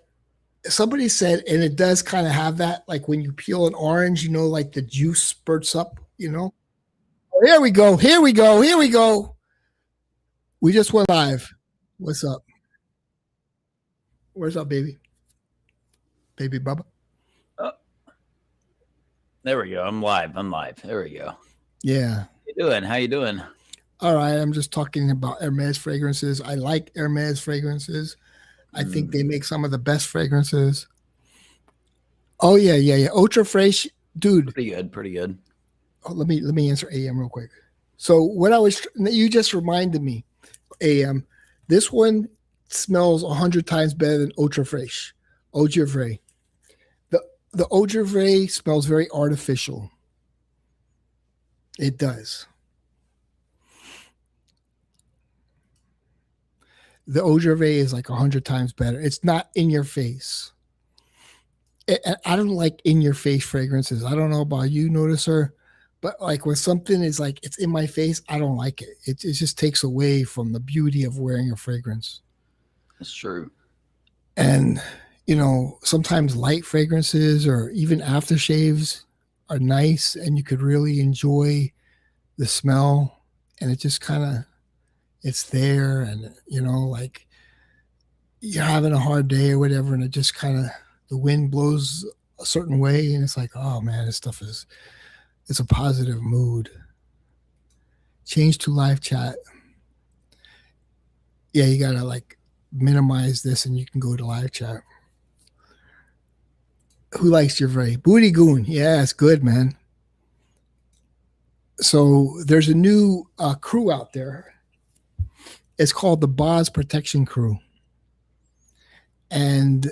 somebody said, and it does kind of have that, like when you peel an orange, you know, like the juice spurts up, you know. Oh, here we go. Here we go. Here we go. We just went live. What's up? Where's up, baby? Baby Bubba. Oh, there we go. I'm live. There we go. Yeah. How you doing? How you doing? All right. I'm just talking about Hermes fragrances. I like Hermes fragrances. I think they make some of the best fragrances. Oh yeah. Ultra fresh, dude. Pretty good. Oh, let me answer AM real quick. So what you just reminded me, AM. This one smells 100 times better than Ultra fresh. Eau de Vrai. The Eau de Vrai smells very artificial. It does. The Eau de Vrai is like 100 times better. It's not in your face. I don't like in your face fragrances. I don't know about you, Noticer, but like when something is like it's in my face, I don't like it. It just takes away from the beauty of wearing a fragrance. That's true. And you know, sometimes light fragrances or even aftershaves are nice, and you could really enjoy the smell. And it just kind of it's there, and you know, like you're having a hard day or whatever, and it just kind of the wind blows a certain way, and it's like, oh man, this stuff it's a positive mood. Change to live chat. Yeah, you gotta like minimize this, and you can go to live chat. Who likes your Vrai? Booty Goon. Yeah, it's good, man. So there's a new crew out there. It's called the Boz Protection Crew. And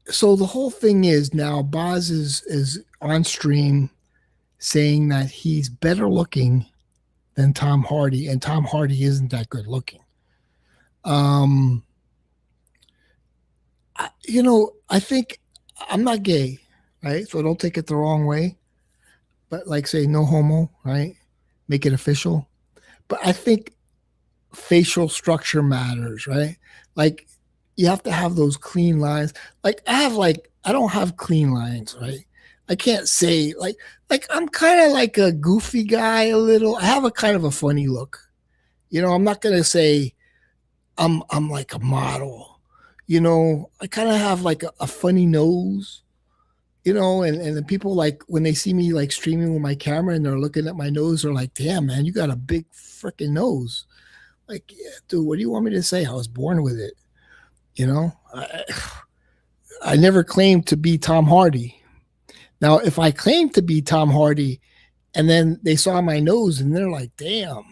so the whole thing is now Boz is on stream saying that he's better looking than Tom Hardy, and Tom Hardy isn't that good looking. You know, I think I'm not gay, right? So don't take it the wrong way. But like say no homo, right? Make it official. But I think facial structure matters, right? Like you have to have those clean lines. Like I don't have clean lines, right? I can't say like I'm kind of like a goofy guy a little. I have a kind of a funny look. You know, I'm not gonna say I'm like a model. You know, I kind of have like a funny nose. You know, and the people like when they see me like streaming with my camera and they're looking at my nose, they're like, "Damn, man, you got a big freaking nose." Like, yeah, dude, what do you want me to say? I was born with it. You know, I never claimed to be Tom Hardy. Now, if I claimed to be Tom Hardy and then they saw my nose and they're like, damn.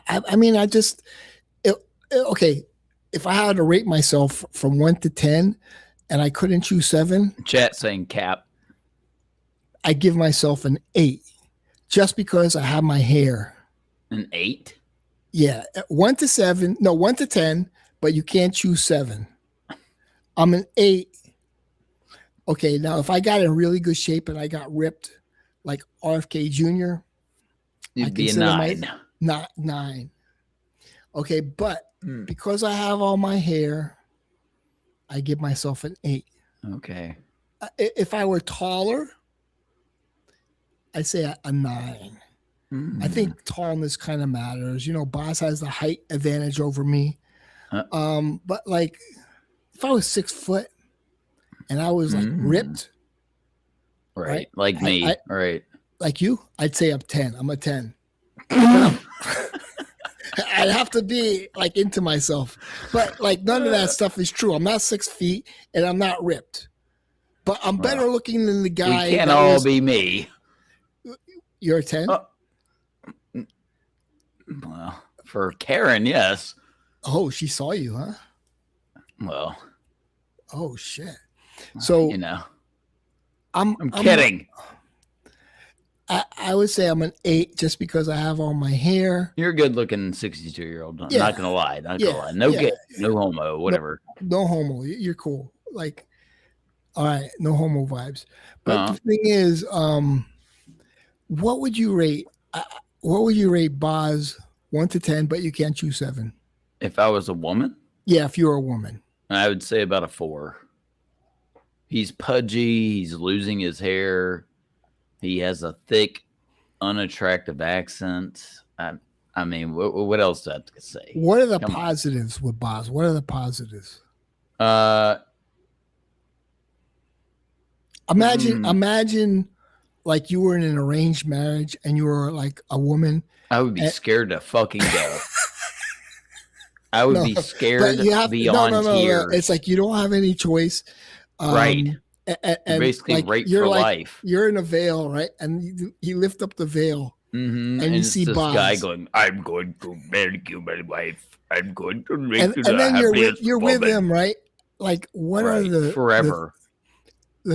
I mean, okay, if I had to rate myself from 1 to 10 and I couldn't choose 7. Chat saying cap. I give myself an 8 just because I have my hair. An 8? Yeah, 1 to 7. No, 1 to 10, but you can't choose 7. I'm an 8. Okay, now if I got in really good shape and I got ripped like RFK Jr., You'd be a 9. Not 9. Okay, but because I have all my hair, I give myself an 8. Okay. If I were taller, I'd say a 9. I think tallness kind of matters. You know, Boz has the height advantage over me. But like, if I was 6 foot and I was like ripped, right? Like me, right? Like you, I'd say I'm 10. I'm a 10. I'd have to be like into myself, but like none of that stuff is true. I'm not 6 feet and I'm not ripped, but I'm better looking than the guy. We can't all be me. You're a 10? Well, for Karen, yes. Oh, she saw you, huh? Well. Oh shit. So you know, I'm kidding. I would say I'm an 8 just because I have all my hair. You're a good looking 62-year-old. I'm not gonna lie. Not gonna lie. No gay, no homo, whatever. No homo. You're cool. Like, all right, no homo vibes. But the thing is, what would you rate? What would you rate Boz 1 to 10? But you can't choose 7. If I was a woman? Yeah, if you're a woman. I would say about a 4. He's pudgy. He's losing his hair. He has a thick, unattractive accent. I mean, what else do I have to say? What are the positives with Boz? What are the positives? Imagine like you were in an arranged marriage and you were like a woman. I would be scared to fucking go. I would be scared beyond tears. It's like you don't have any choice. Right. And basically like, rape for life. You're in a veil, right? And you lift up the veil and you see this Boz. guy going, I'm going to marry you, my wife. I'm going to make you and then you're woman. with him, right? Like, what are the forever?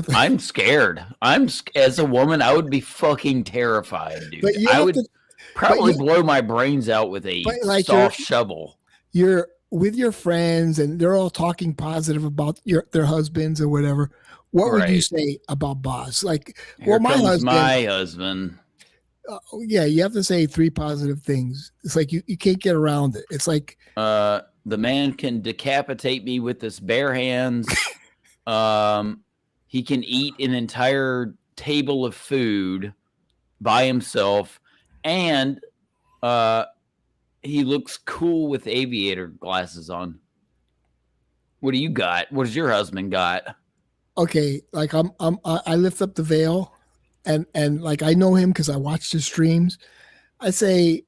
I'm scared. As a woman, I would be fucking terrified, dude. I would probably blow my brains out with a soft shovel. You're with your friends and they're all talking positive about their husbands or whatever. What would you say about Boz? Like, Here my husband. Yeah, you have to say 3 positive things. It's like you can't get around it. It's like the man can decapitate me with his bare hands. He can eat an entire table of food by himself, and he looks cool with aviator glasses on. What do you got? What does your husband got? Okay, like I lift up the veil, and like I know him because I watched his streams. I say,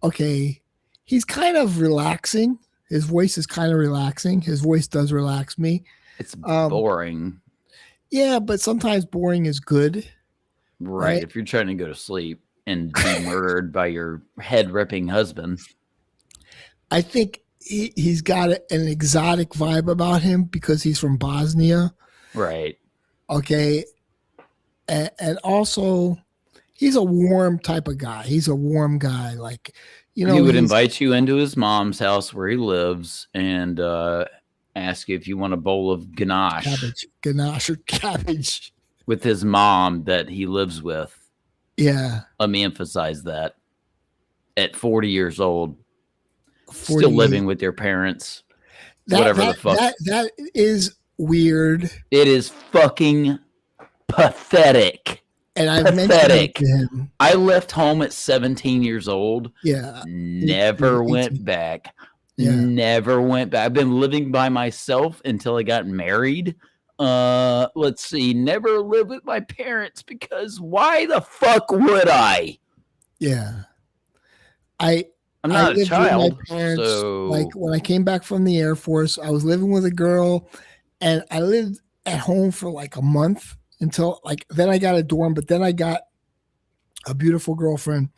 okay, he's kind of relaxing. His voice is kind of relaxing. His voice does relax me. It's boring. Yeah, but sometimes boring is good. Right. If you're trying to go to sleep and be murdered by your head-ripping husband. I think he's got an exotic vibe about him because he's from Bosnia. Right. Okay. And also, he's a warm type of guy. He's a warm guy. Like, you know, he would invite you into his mom's house where he lives and ask you if you want a bowl of ganache. Ganache or cabbage. With his mom that he lives with. Yeah. Let me emphasize that. At 40 years old, still living with your parents. Whatever the fuck. That is weird. It is fucking pathetic. And I mentioned it to him. I left home at 17 years old. Yeah. Never went back. Yeah. Never went back. I've been living by myself until I got married. Let's see. Never lived with my parents because why the fuck would I? Yeah. I'm not a child. With my parents, so... like when I came back from the Air Force, I was living with a girl and I lived at home for like a month until then I got a dorm, but then I got a beautiful girlfriend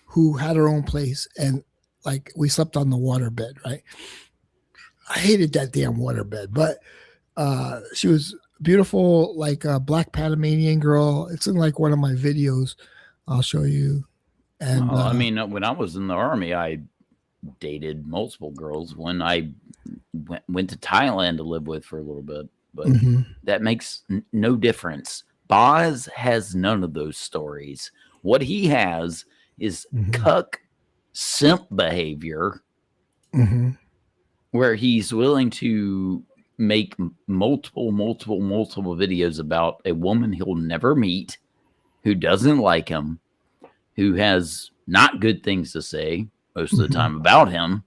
who had her own place and like we slept on the waterbed, right? I hated that damn waterbed, but she was beautiful, like a black Panamanian girl. It's in like one of my videos. I'll show you. And I mean, when I was in the Army, I dated multiple girls when I went to Thailand to live with for a little bit, but that makes no difference. Boz has none of those stories. What he has is cuck simp behavior Mm-hmm. where he's willing to make multiple videos about a woman he'll never meet, who doesn't like him, who has not good things to say most of the time about him,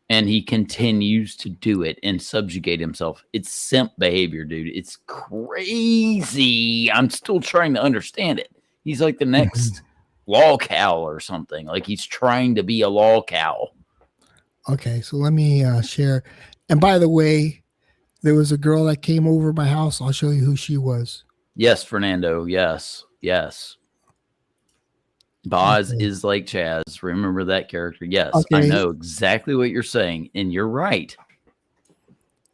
and he continues to do it and subjugate himself. It's simp behavior, dude. It's crazy. I'm still trying to understand it. He's like the next law cow or something. Like he's trying to be a law cow. Okay, so let me share. And by the way, there was a girl that came over my house. I'll show you who she was. Yes, Fernando. Yes. Boz is like Chaz. Remember that character? Yes, I know exactly what you're saying, and you're right.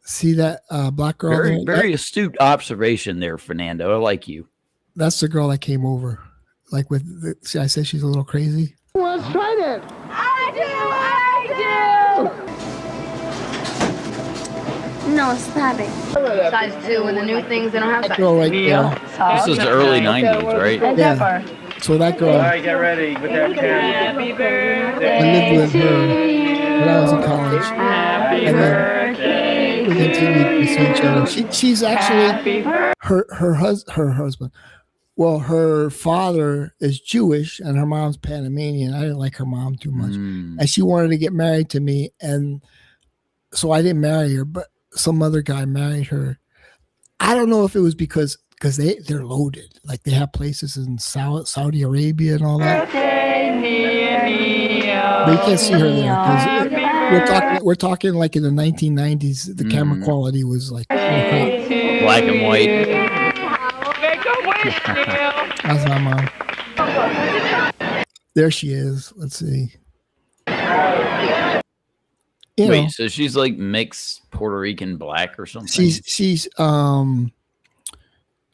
See that black girl? Very astute observation there, Fernando. I like you. That's the girl that came over. Like see, I said she's a little crazy. Who wants to try that? I do. No, stop it. Size 2 and the new things, they don't have size. Girl right there. This is the early 90s, right? Yeah. So that girl. All right, get ready with that camera. Happy birthday. I lived with her when I was in college. Happy And then birthday. we continued to see each other. She's actually her husband. Well, her father is Jewish and her mom's Panamanian. I didn't like her mom too much, and she wanted to get married to me, and so I didn't marry her. But some other guy married her. I don't know if it was because they're loaded, like they have places in Saudi Arabia and all that. But you can't see her there because we're talking like in the 1990s. The camera quality was like black and white. That's my mom. There she is. Let's see. Wait, so she's like mixed Puerto Rican black or something? She's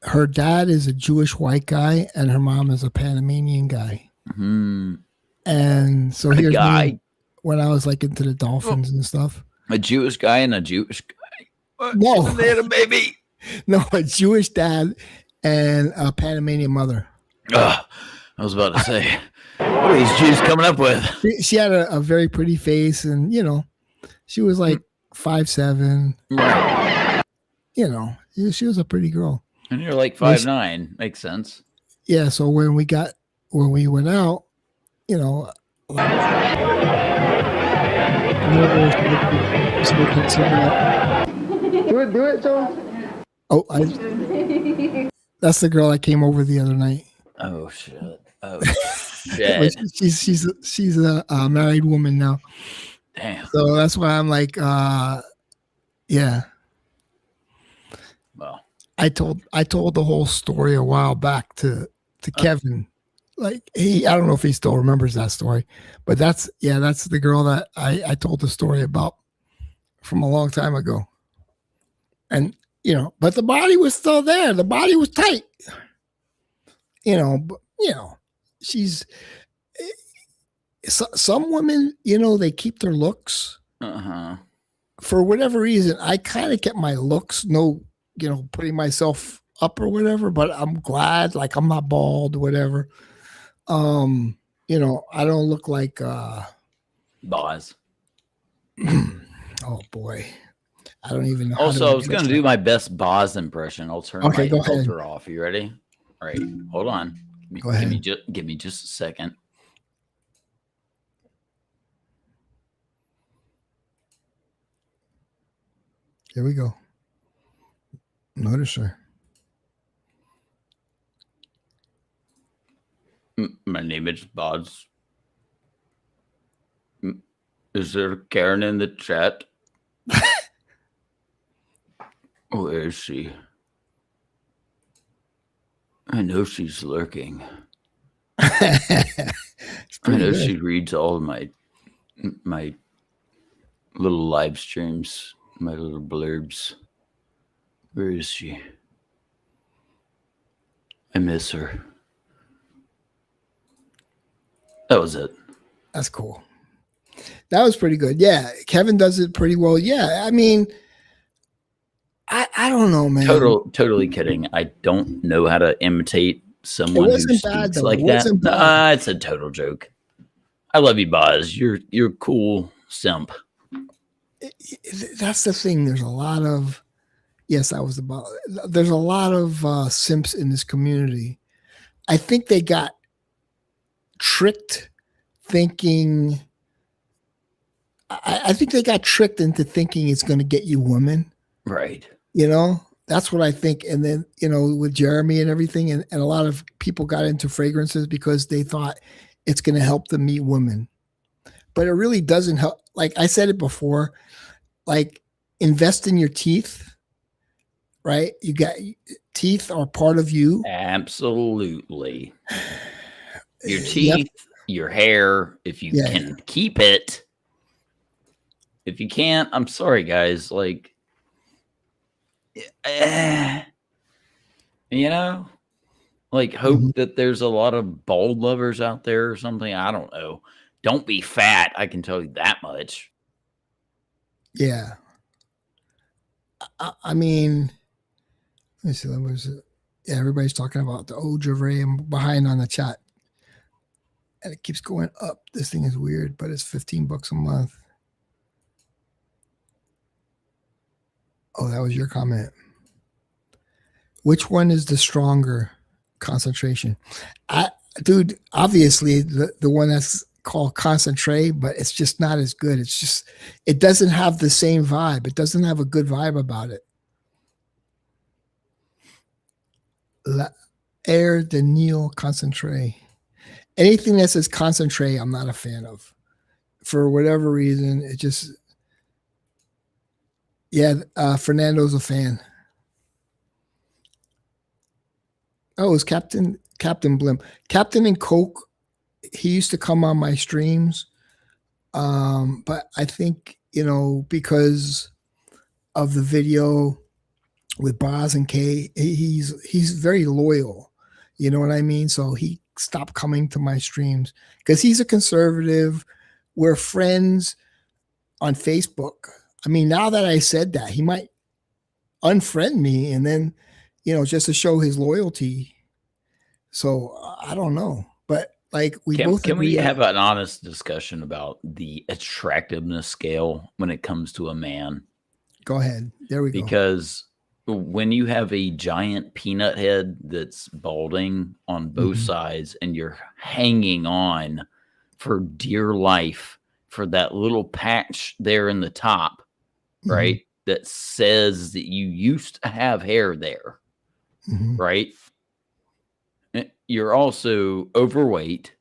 her dad is a Jewish white guy and her mom is a Panamanian guy. And so here's me when I was like into the dolphins and stuff. A Jewish guy and a Jewish guy. No, little baby. No, a Jewish dad and a Panamanian mother. I was about to say, what are these Jews coming up with? She had a very pretty face, and she was like 5'7". Right. She was a pretty girl. And you're like 5'9". Makes sense. Yeah. So when we went out, Do it, Joe. Oh, that's the girl that came over the other night. Oh shit! Oh shit! she's a married woman now. Damn. So that's why I'm like, yeah. Well, I told the whole story a while back to Kevin. Like I don't know if he still remembers that story, but that's the girl that I told the story about from a long time ago. And but the body was still there. The body was tight. But she's some women, they keep their looks. For whatever reason, I kind of kept my looks, putting myself up or whatever, but I'm glad, like I'm not bald or whatever. I don't look like Boz. Oh boy. I don't even know. Also, I was going to do my best Boz impression. I'll turn my go ahead. filter off. You ready? All right. Hold on. Go ahead. Give me just a second. Here we go. Notice her. My name is Boz. Is there Karen in the chat? Where is she? I know she's lurking. I know she reads all of my little live streams, my little blurbs. Where is she? I miss her. That was it. That's cool. That was pretty good. Yeah, Kevin does it pretty well. Yeah, I mean, I don't know, man. Totally kidding. I don't know how to imitate someone who speaks like that. It's a total joke. I love you, Boz. You're cool, simp. That's the thing. There's a lot of, yes, I was about, there's a lot of simps in this community. I think they got tricked thinking, I think they got tricked into thinking it's going to get you women. Right. You know, that's what I think. And then, you know, with Jeremy and everything, and a lot of people got into fragrances because they thought it's going to help them meet women. But it really doesn't help. Like I said it before, like invest in your teeth, right? You got teeth are part of you. Absolutely. Your Yep. teeth, your hair, if you Yeah. can keep it. If you can't, I'm sorry, guys. Like, you know, like hope Mhm. that there's a lot of bald lovers out there or something. I don't know. Don't be fat. I can tell you that much. Yeah. I mean, let me see. Yeah, everybody's talking about the old Gervais. I'm behind on the chat. And it keeps going up. This thing is weird, but it's $15 a month. Oh, that was your comment. Which one is the stronger concentration? Dude, obviously the one that's called concentrate, but it's just not as good. It's just, it doesn't have the same vibe. It doesn't have a good vibe about it. Air de Neil concentrate. Anything that says concentrate, I'm not a fan of. For whatever reason, it just, yeah, Fernando's a fan. Oh, it was Captain Blimp. Captain and Coke, he used to come on my streams. But I think, you know, because of the video with Boz and Kay, he's very loyal. You know what I mean? So he stopped coming to my streams because he's a conservative. We're friends on Facebook. I mean, now that I said that, he might unfriend me and then, you know, just to show his loyalty. So I don't know, but like we both Can we agree have an honest discussion about the attractiveness scale when it comes to a man? Go ahead. There we go. Because when you have a giant peanut head that's balding on both sides and you're hanging on for dear life for that little patch there in the top, right? That says that you used to have hair there, right? You're also overweight.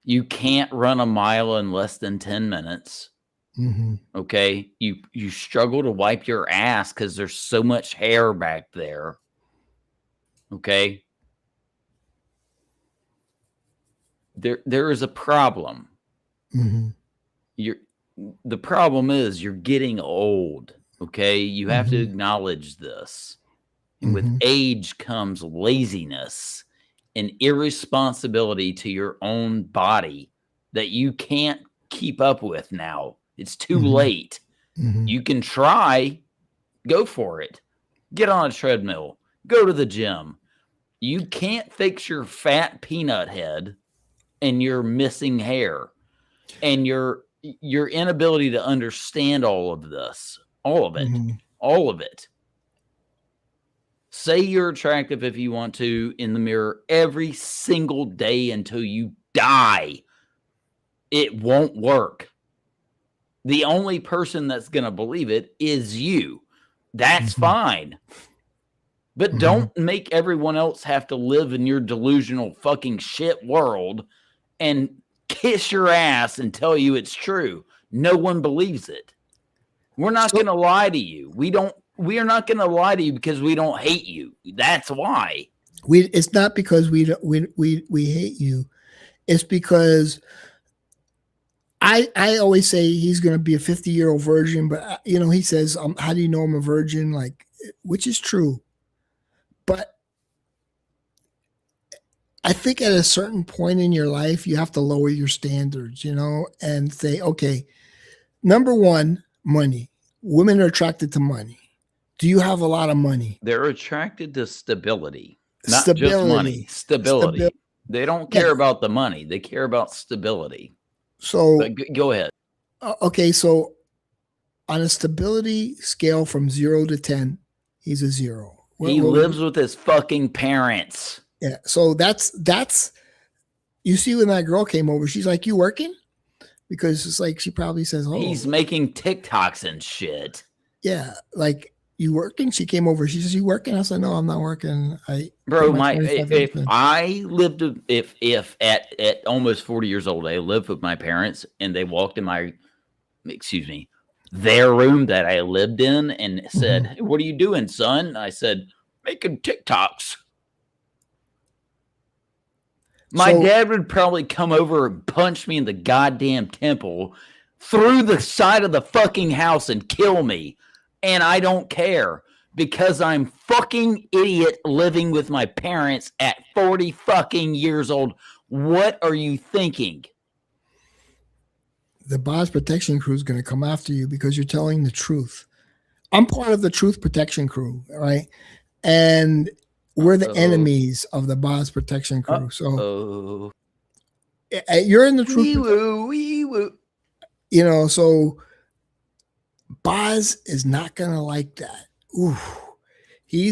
You can't run a mile in less than 10 minutes. Okay. You struggle to wipe your ass because there's so much hair back there. Okay. There is a problem. The problem is you're getting old. Okay. You have to acknowledge this. And with age comes laziness and irresponsibility to your own body that you can't keep up with now. It's too late. You can try, go for it. Get on a treadmill, go to the gym. You can't fix your fat peanut head and your missing hair and your inability to understand all of this, all of it. Say you're attractive if you want to in the mirror every single day until you die. It won't work. The only person that's going to believe it is you. That's fine. But don't make everyone else have to live in your delusional fucking shit world and kiss your ass and tell you it's true. No one believes it. We're not going to lie to you. We are not going to lie to you because we don't hate you. That's why. It's not because we hate you. It's because I always say he's going to be a 50-year-old virgin, but you know, he says, how do you know I'm a virgin? Like, which is true. But I think at a certain point in your life, you have to lower your standards, you know, and say, okay, number one, money. Women are attracted to money. Do you have a lot of money? They're attracted to stability, not just money. Stability. They don't care about the money. They care about stability. So but go ahead. Okay, so on a stability scale from 0 to 10, he's a 0. He lives with his fucking parents. Yeah. So that's you see when that girl came over, she's like, "You working?" Because it's like she probably says, "Oh, He's making TikToks and shit. yeah, like you working?" She came over. She says, "You working?" I said, "No, I'm not working." Bro, if if I lived, if at almost 40 years old, I lived with my parents and they walked in their room that I lived in and said, "Hey, what are you doing, son?" I said, "Making TikToks." My dad would probably come over and punch me in the goddamn temple through the side of the fucking house and kill me. And I don't care because I'm fucking idiot living with my parents at 40 fucking years old. What are you thinking? The Boss Protection Crew is going to come after you because you're telling the truth. I'm part of the Truth Protection Crew, right? And we're the enemies of the Boss Protection Crew. So you're in the Truth. You know, so Boz is not going to like that. Ooh,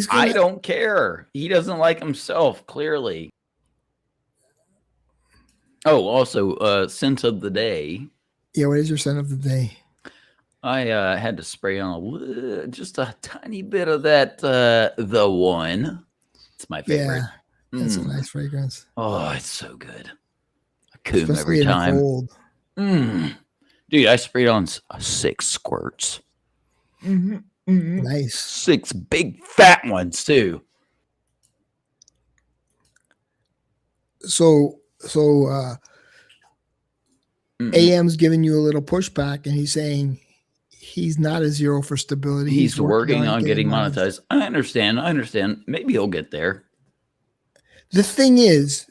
I don't care. He doesn't like himself, clearly. Oh, also, scent of the day. Yeah, what is your scent of the day? I had to spray on just a tiny bit of that, the one. It's my favorite. Yeah, that's a nice fragrance. Oh, it's so good. I comb Especially every time. In the cold. Dude, I sprayed on 6 squirts. Nice. 6 big fat ones too. So AM's giving you a little pushback and he's saying he's not a 0 for stability. He's working on getting monetized. I understand. Maybe he'll get there. The thing is,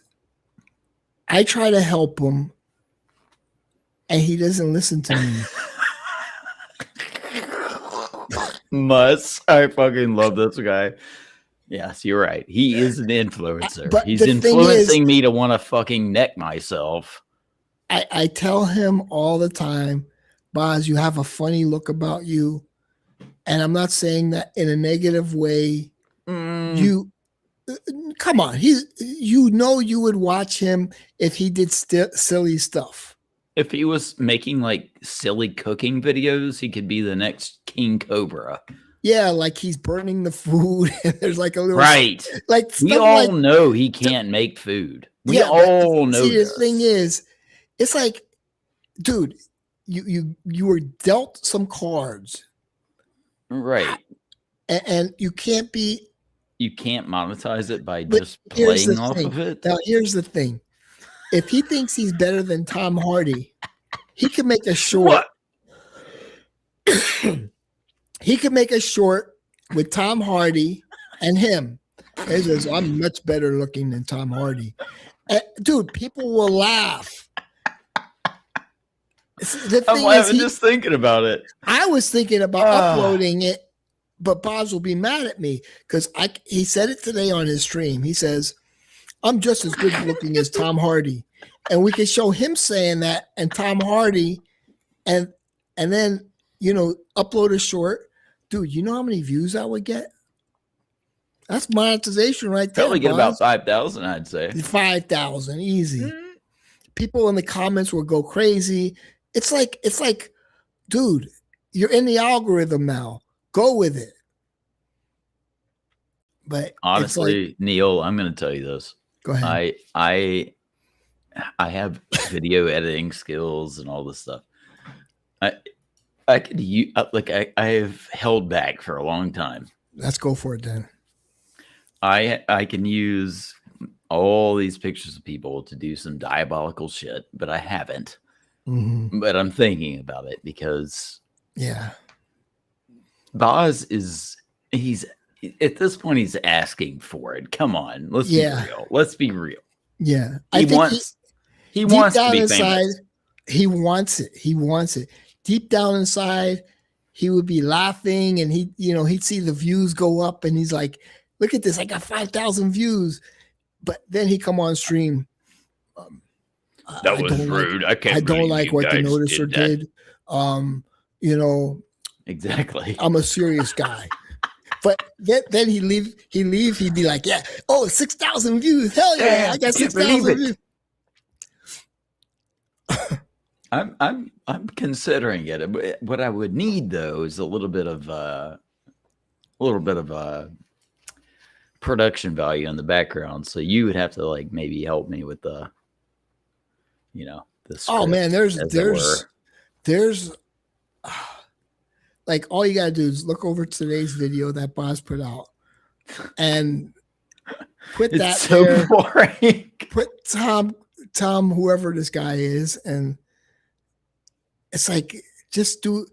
I try to help him and he doesn't listen to me. I fucking love this guy. Yes, you're right. He is an influencer. But he's influencing me to want to fucking neck myself. I tell him all the time, Boz, you have a funny look about you. And I'm not saying that in a negative way. You come on. You would watch him if he did silly stuff. If he was making like silly cooking videos, he could be the next King Cobra. Yeah, like he's burning the food and there's like a little like we all know he can't make food. We all know. See, the thing is, it's like, dude, you were dealt some cards. Right. And you can't monetize it by just playing off of it. Now here's the thing. If he thinks he's better than Tom Hardy, he can make a short. He could make a short with Tom Hardy and him. He says, "I'm much better looking than Tom Hardy." Dude, people will laugh. I'm laughing just thinking about it. I was thinking about uploading it, but Boz will be mad at me because he said it today on his stream. He says, "I'm just as good looking as Tom Hardy." And we can show him saying that and Tom Hardy and then, upload a short. Dude, you know how many views that would get? That's monetization right there. Probably get about 5,000, I'd say. 5,000, easy. People in the comments will go crazy. It's like, dude, you're in the algorithm now. Go with it. But honestly, Neil, I'm going to tell you this. Go ahead. I have video editing skills and all this stuff. I have held back for a long time. Let's go for it then. I can use all these pictures of people to do some diabolical shit, but I haven't. But I'm thinking about it because Boz he's at this point he's asking for it. Come on, let's be real. Let's be real. Yeah, he wants to be famous. He wants it. He wants it. Deep down inside, he would be laughing and he'd see the views go up and he's like, look at this, I got 5,000 views. But then he come on stream. That was rude. I don't like what the noticer did. Exactly. I'm a serious guy. But then he'd be like, yeah, 6,000 views. Hell yeah, I got 6,000 views. I'm considering it. What I would need though is a little bit of production value in the background. So you would have to like maybe help me with the script. Oh man, there's like all you gotta do is look over today's video that Boz put out and put it's that so there. Boring. Put Tom, whoever this guy is, and it's like just do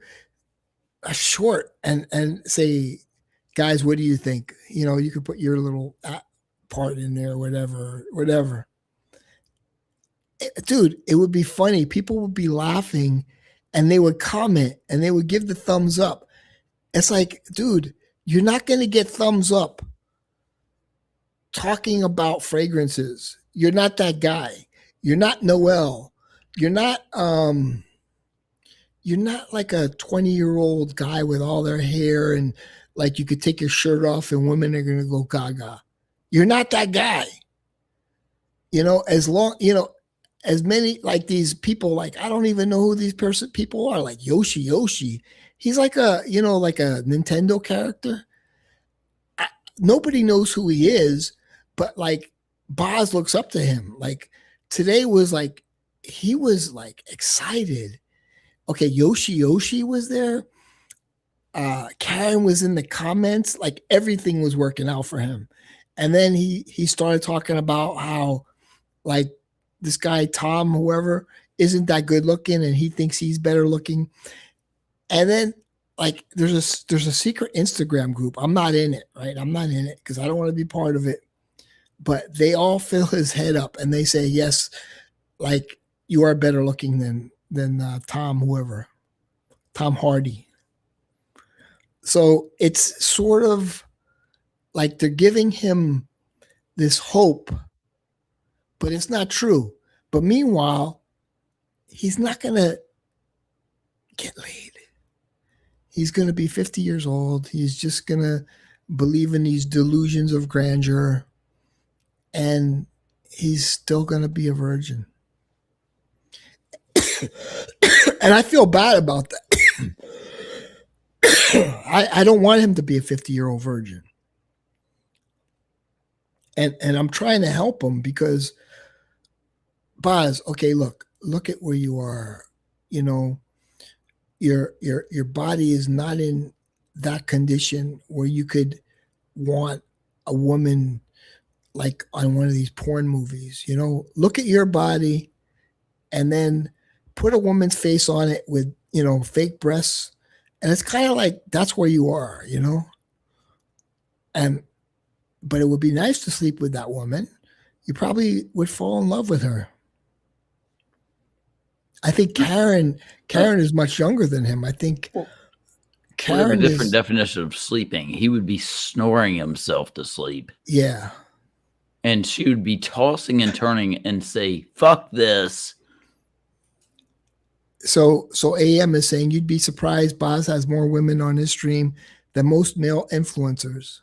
a short and say, guys, what do you think? You could put your little part in there, whatever. Dude, it would be funny. People would be laughing and they would comment and they would give the thumbs up. It's like, dude, you're not going to get thumbs up talking about fragrances. You're not that guy. You're not Noel. You're not like a 20-year-old guy with all their hair and like you could take your shirt off and women are going to go gaga. You're not that guy. As many like these people, like I don't even know who these people are, like Yoshi. He's like a Nintendo character. Nobody knows who he is, but like Boz looks up to him. Like today was like, he was like excited. Okay, Yoshi was there. Karen was in the comments. Like everything was working out for him. And then he started talking about how like this guy, Tom, whoever, isn't that good looking and he thinks he's better looking. And then like there's a secret Instagram group. I'm not in it, right? I'm not in it because I don't want to be part of it. But they all fill his head up and they say, yes, like you are better looking than Tom, whoever, Tom Hardy. So it's sort of like they're giving him this hope, but it's not true. But meanwhile, he's not going to get laid. He's going to be 50 years old. He's just going to believe in these delusions of grandeur. And he's still going to be a virgin. And I feel bad about that. I don't want him to be a 50-year-old virgin. And I'm trying to help him because, Boz, okay, look at where you are. Your body is not in that condition where you could want a woman like on one of these porn movies. Look at your body and then put a woman's face on it with, fake breasts. And it's kind of like, that's where you are, but it would be nice to sleep with that woman. You probably would fall in love with her. I think Karen is much younger than him. I think Karen we have a different definition of sleeping. He would be snoring himself to sleep. Yeah. And she would be tossing and turning and say, fuck this. So AM is saying you'd be surprised Boz has more women on his stream than most male influencers.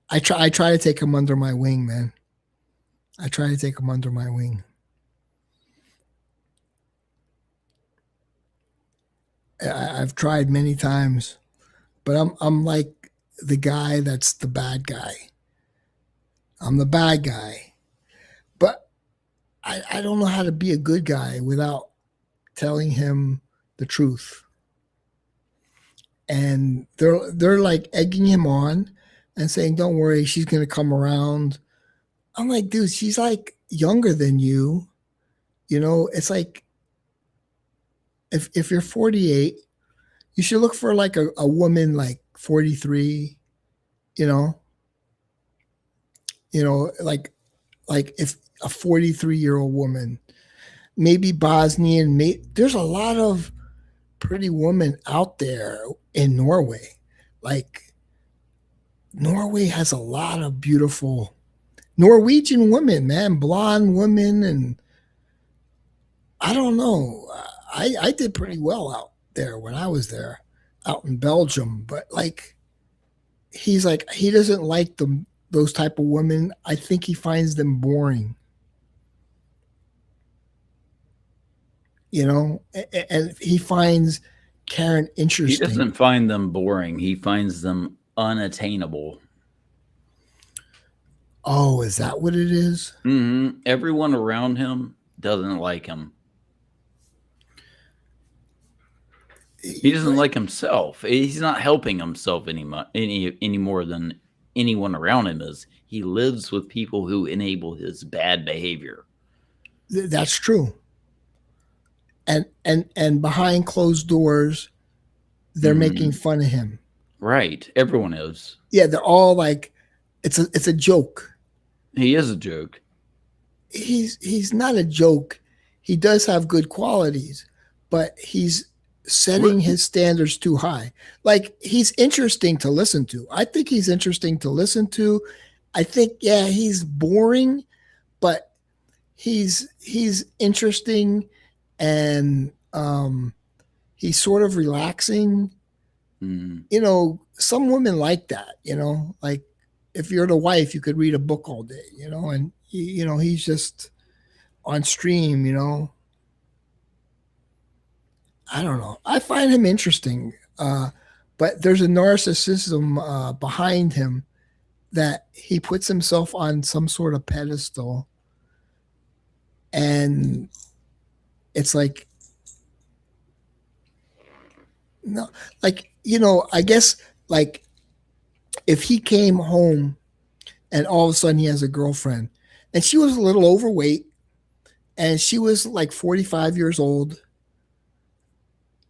I try to take him under my wing, man. I try to take him under my wing. I've tried many times, but I'm like the guy that's the bad guy. I'm the bad guy. But I don't know how to be a good guy without telling him the truth. And they're like egging him on and saying, don't worry, she's going to come around. I'm like, dude, she's like younger than you. It's like if you're 48, you should look for like a woman like 43, like if a 43-year-old woman, maybe Bosnian, there's a lot of pretty women out there in Norway. Like Norway has a lot of beautiful Norwegian women, man, blonde women. And I don't know. I did pretty well out there when I was there out in Belgium, but like he's like he doesn't like those type of women. I think he finds them boring. You know, and he finds Karen He interesting. doesn't find them boring. He finds them unattainable. Oh, is that what it is? Everyone around him doesn't like him. He doesn't like himself. He's not helping himself any more than anyone around him is. He lives with people who enable his bad behavior. That's true. And behind closed doors, they're making fun of him. Right. Everyone is. Yeah, they're all like, it's a joke. He is a joke. He's not a joke. He does have good qualities, but he's setting his standards too high. Like he's interesting to listen to. I think he's interesting to listen to. I think he's boring, but he's interesting and he's sort of relaxing. You know, some women like that, you know, like if you're the wife, you could read a book all day, you know, and you know, he's just on stream, you know. I don't know. I find him interesting. But there's a narcissism behind him that he puts himself on some sort of pedestal. And it's like, no, like, you know, I guess like if he came home and all of a sudden he has a girlfriend and she was a little overweight and she was like 45 years old,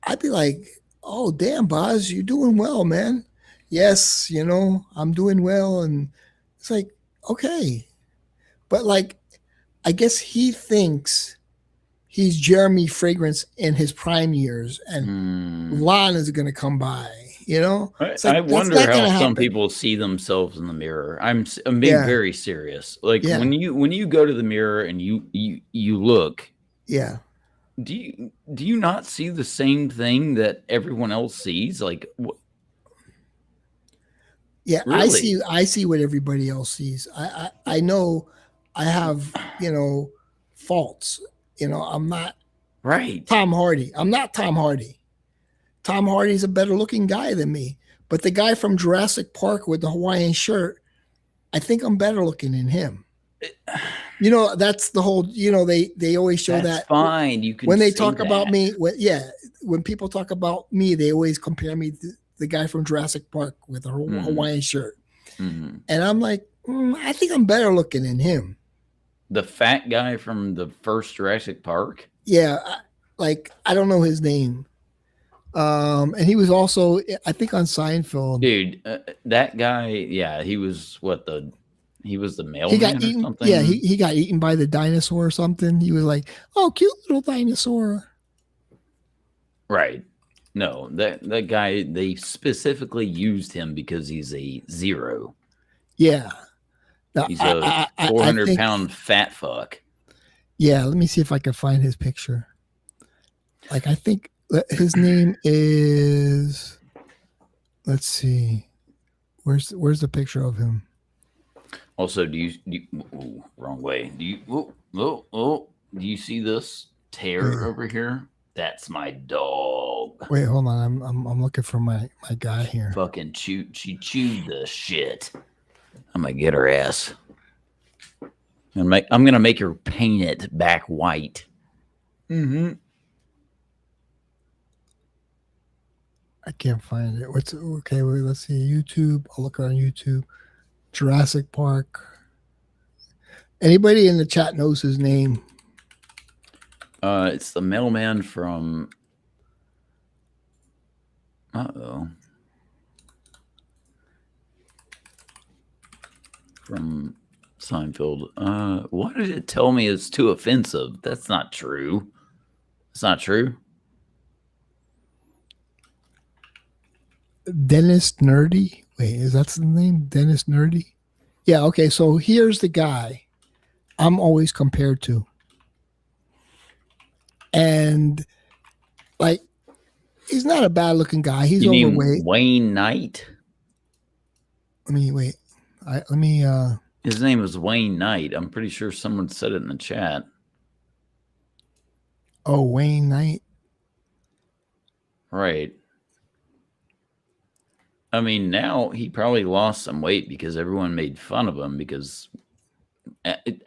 I'd be like, oh, damn, Boz, you're doing well, man. Yes, you know, I'm doing well. And it's like, okay. But like, I guess he thinks he's Jeremy Fragrance in his prime years and Lon is going to come by, you know? It's like, I wonder that's not how gonna some happen. people see themselves in the mirror. I'm being Yeah. very serious. Like Yeah. when you go to the mirror and you look, Yeah. do you not see the same thing that everyone else sees? Like Yeah, really? I see what everybody else sees. I know I have, you know, faults. You know, I'm not Right. Tom Hardy. I'm not Tom Hardy. Tom Hardy's a better looking guy than me. But the guy from Jurassic Park with the Hawaiian shirt, I think I'm better looking than him. You know, that's the whole, you know, they always show That's that fine. You can when they say talk about that. me, when people talk about me, they always compare me to the guy from Jurassic Park with a Hawaiian shirt. Mhm. And I'm like, I think I'm better looking than him. The fat guy from the first Jurassic Park? Yeah, I don't know his name. And he was also, I think, on Seinfeld. Dude, that guy, yeah, he was he was the He mailman got or eaten. something? Yeah, he got eaten by the dinosaur or something. He was like, "Oh, cute little dinosaur." Right. No, that guy, they specifically used him because he's a zero. Yeah. Now, He's a I 400-pound fat fuck. Yeah, let me see if I can find his picture. Like, I think his name is. Let's see. Where's the picture of him? Also, ooh, wrong way. Do you see this tear over here? That's my dog. Wait, hold on. I'm looking for my guy here. She chewed the shit. I'm gonna get her ass. I'm gonna make her paint it back white. I can't find it. Okay? Wait, let's see. YouTube. I'll look on YouTube. Jurassic Park. Anybody in the chat knows his name? It's the mailman from. From Seinfeld. Why did it tell me it's too offensive? That's not true. It's not true. Dennis Nerdy. Wait, is that the name? Dennis Nerdy? Yeah, okay. So here's the guy I'm always compared to. And like He's not a bad looking guy. He's You mean overweight. Wayne Knight? Let me wait. Let me. His name was Wayne Knight. I'm pretty sure someone said it in the chat. Oh, Wayne Knight. Right. I mean, now he probably lost some weight because everyone made fun of him because,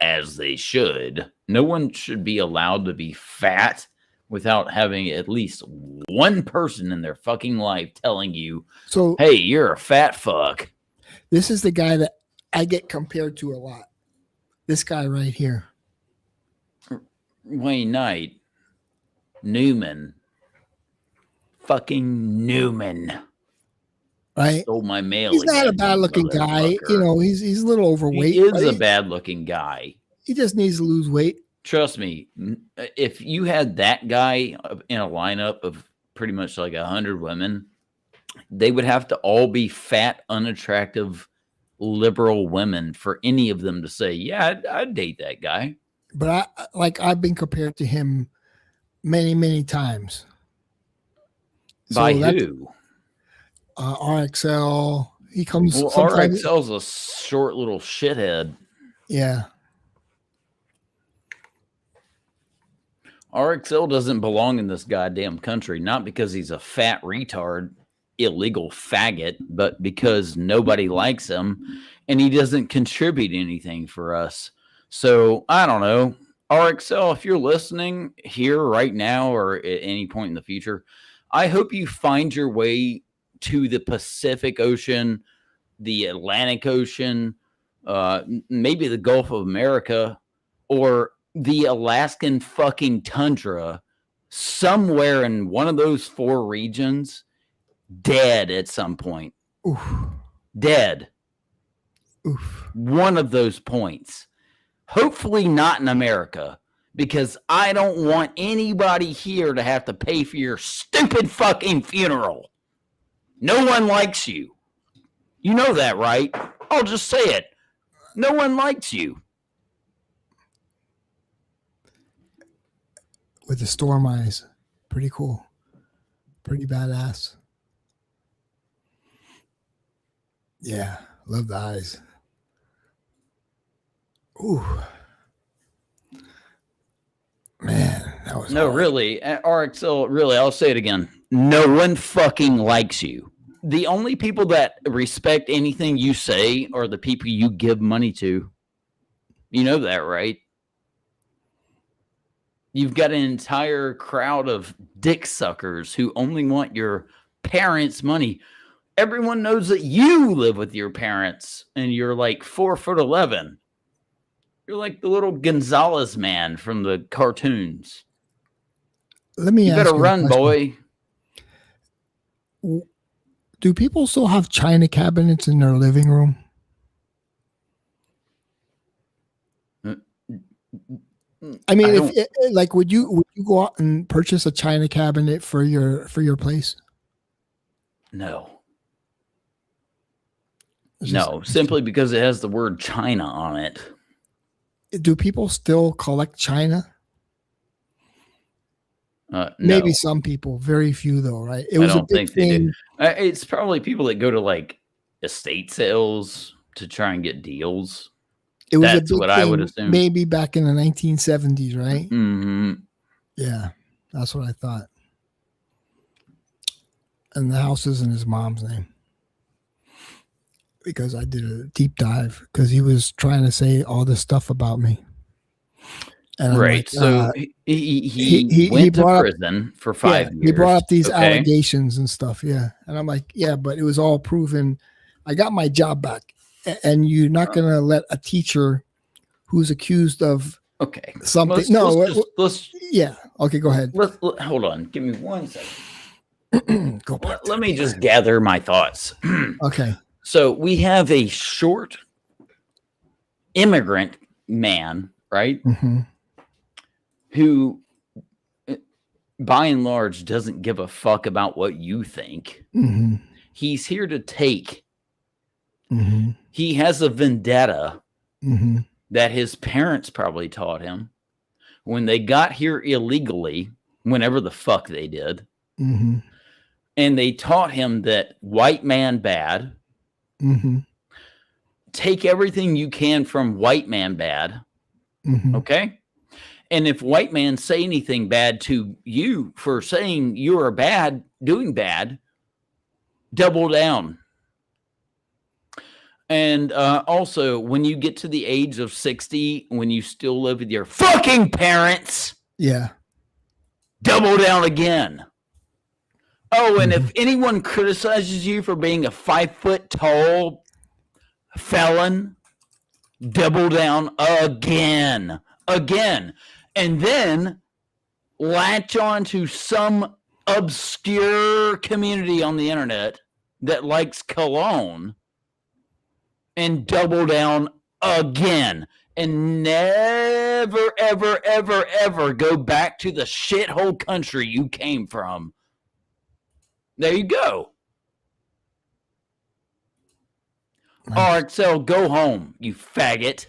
as they should, no one should be allowed to be fat without having at least one person in their fucking life telling you, So, hey, you're a fat fuck. this is the guy that I get compared to a lot. This guy right here. Wayne Knight. Newman. Fucking Newman. Right? Stole my mail. He's not a again, bad looking guy. motherfucker. You know, he's a little overweight. He is but a bad looking guy. He just needs to lose weight. Trust me, if you had that guy in a lineup of pretty much like 100 women, they would have to all be fat, unattractive, liberal women for any of them to say, yeah, I'd date that guy. But I've been compared to him many, many times. By who? RXL. He comes. Well, sometimes. RXL's a short little shithead. Yeah. RXL doesn't belong in this goddamn country, not because he's a fat retard, illegal faggot, but because nobody likes him and he doesn't contribute anything for us. So I don't know. RXL, if you're listening here right now or at any point in the future, I hope you find your way to the Pacific Ocean, the Atlantic Ocean, maybe the Gulf of America, or the Alaskan fucking tundra, somewhere in one of those 4 regions, dead at some point. Oof. Dead. Oof. One of those points. Hopefully not in America, because I don't want anybody here to have to pay for your stupid fucking funeral. No one likes you. You know that, right? I'll just say it. No one likes you. With the storm eyes. Pretty cool. Pretty badass. Yeah. Love the eyes. Ooh. Man, that was No, hard. really. RXL, really, I'll say it again. No one fucking likes you. The only people that respect anything you say are the people you give money to. You know that, right? You've got an entire crowd of dick suckers who only want your parents' money. Everyone knows that you live with your parents and you're like 4'11". You're like the little Gonzalez man from the cartoons. Let me You ask better you a run, question. boy. Do people still have china cabinets in their living room? I mean, would you go out and purchase a china cabinet for your place? No. It's No, simply because it has the word China on it. Do people still collect china? No. Maybe some people, very few though, right? It I was a don't big think they thing. do. It's probably people that go to like estate sales to try and get deals. It was That's a big what thing, I would assume. maybe back in the 1970s, right? Mm-hmm. Yeah, that's what I thought. And the house is in his mom's name. Because I did a deep dive because he was trying to say all this stuff about me. And I'm Right. like, So he went to prison for 5 years. He brought up these okay? allegations and stuff. Yeah. And I'm like, yeah, but it was all proven. I got my job back. And you're not going to let a teacher who's accused of something. Let's yeah. Okay, go ahead. Hold on. Give me 1 second. Go back. Let me just gather my thoughts. Okay. So we have a short immigrant man, right? Mm-hmm. Who, by and large, doesn't give a fuck about what you think. Mm-hmm. He's here to take. Mm-hmm. He has a vendetta mm-hmm. that his parents probably taught him when they got here illegally, whenever the fuck they did. Mm-hmm. and they taught him that white man bad. Mm-hmm. Take everything you can from white man bad. Mm-hmm. Okay. And if white man say anything bad to you for saying you are bad, doing bad, double down. And also, when you get to the age of 60, when you still live with your fucking parents, Yeah. double down again. Oh, and if anyone criticizes you for being a 5 foot tall felon, double down again. And then latch on to some obscure community on the internet that likes cologne and double down again. And never, ever, ever, ever go back to the shithole country you came from. There you go. Nice. RXL, go home, you faggot.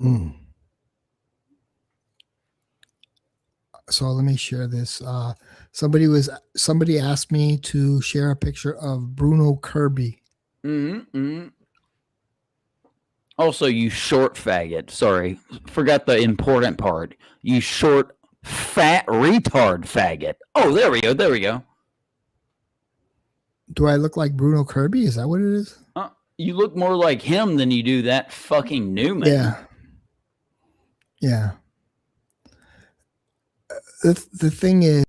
Mm. So let me share this. Somebody asked me to share a picture of Bruno Kirby. Mm-hmm. Also, you short faggot. Sorry, forgot the important part. You short, fat retard faggot. Oh, there we go. Do I look like Bruno Kirby? Is that what it is? You look more like him than you do that fucking Newman. Yeah. The thing is,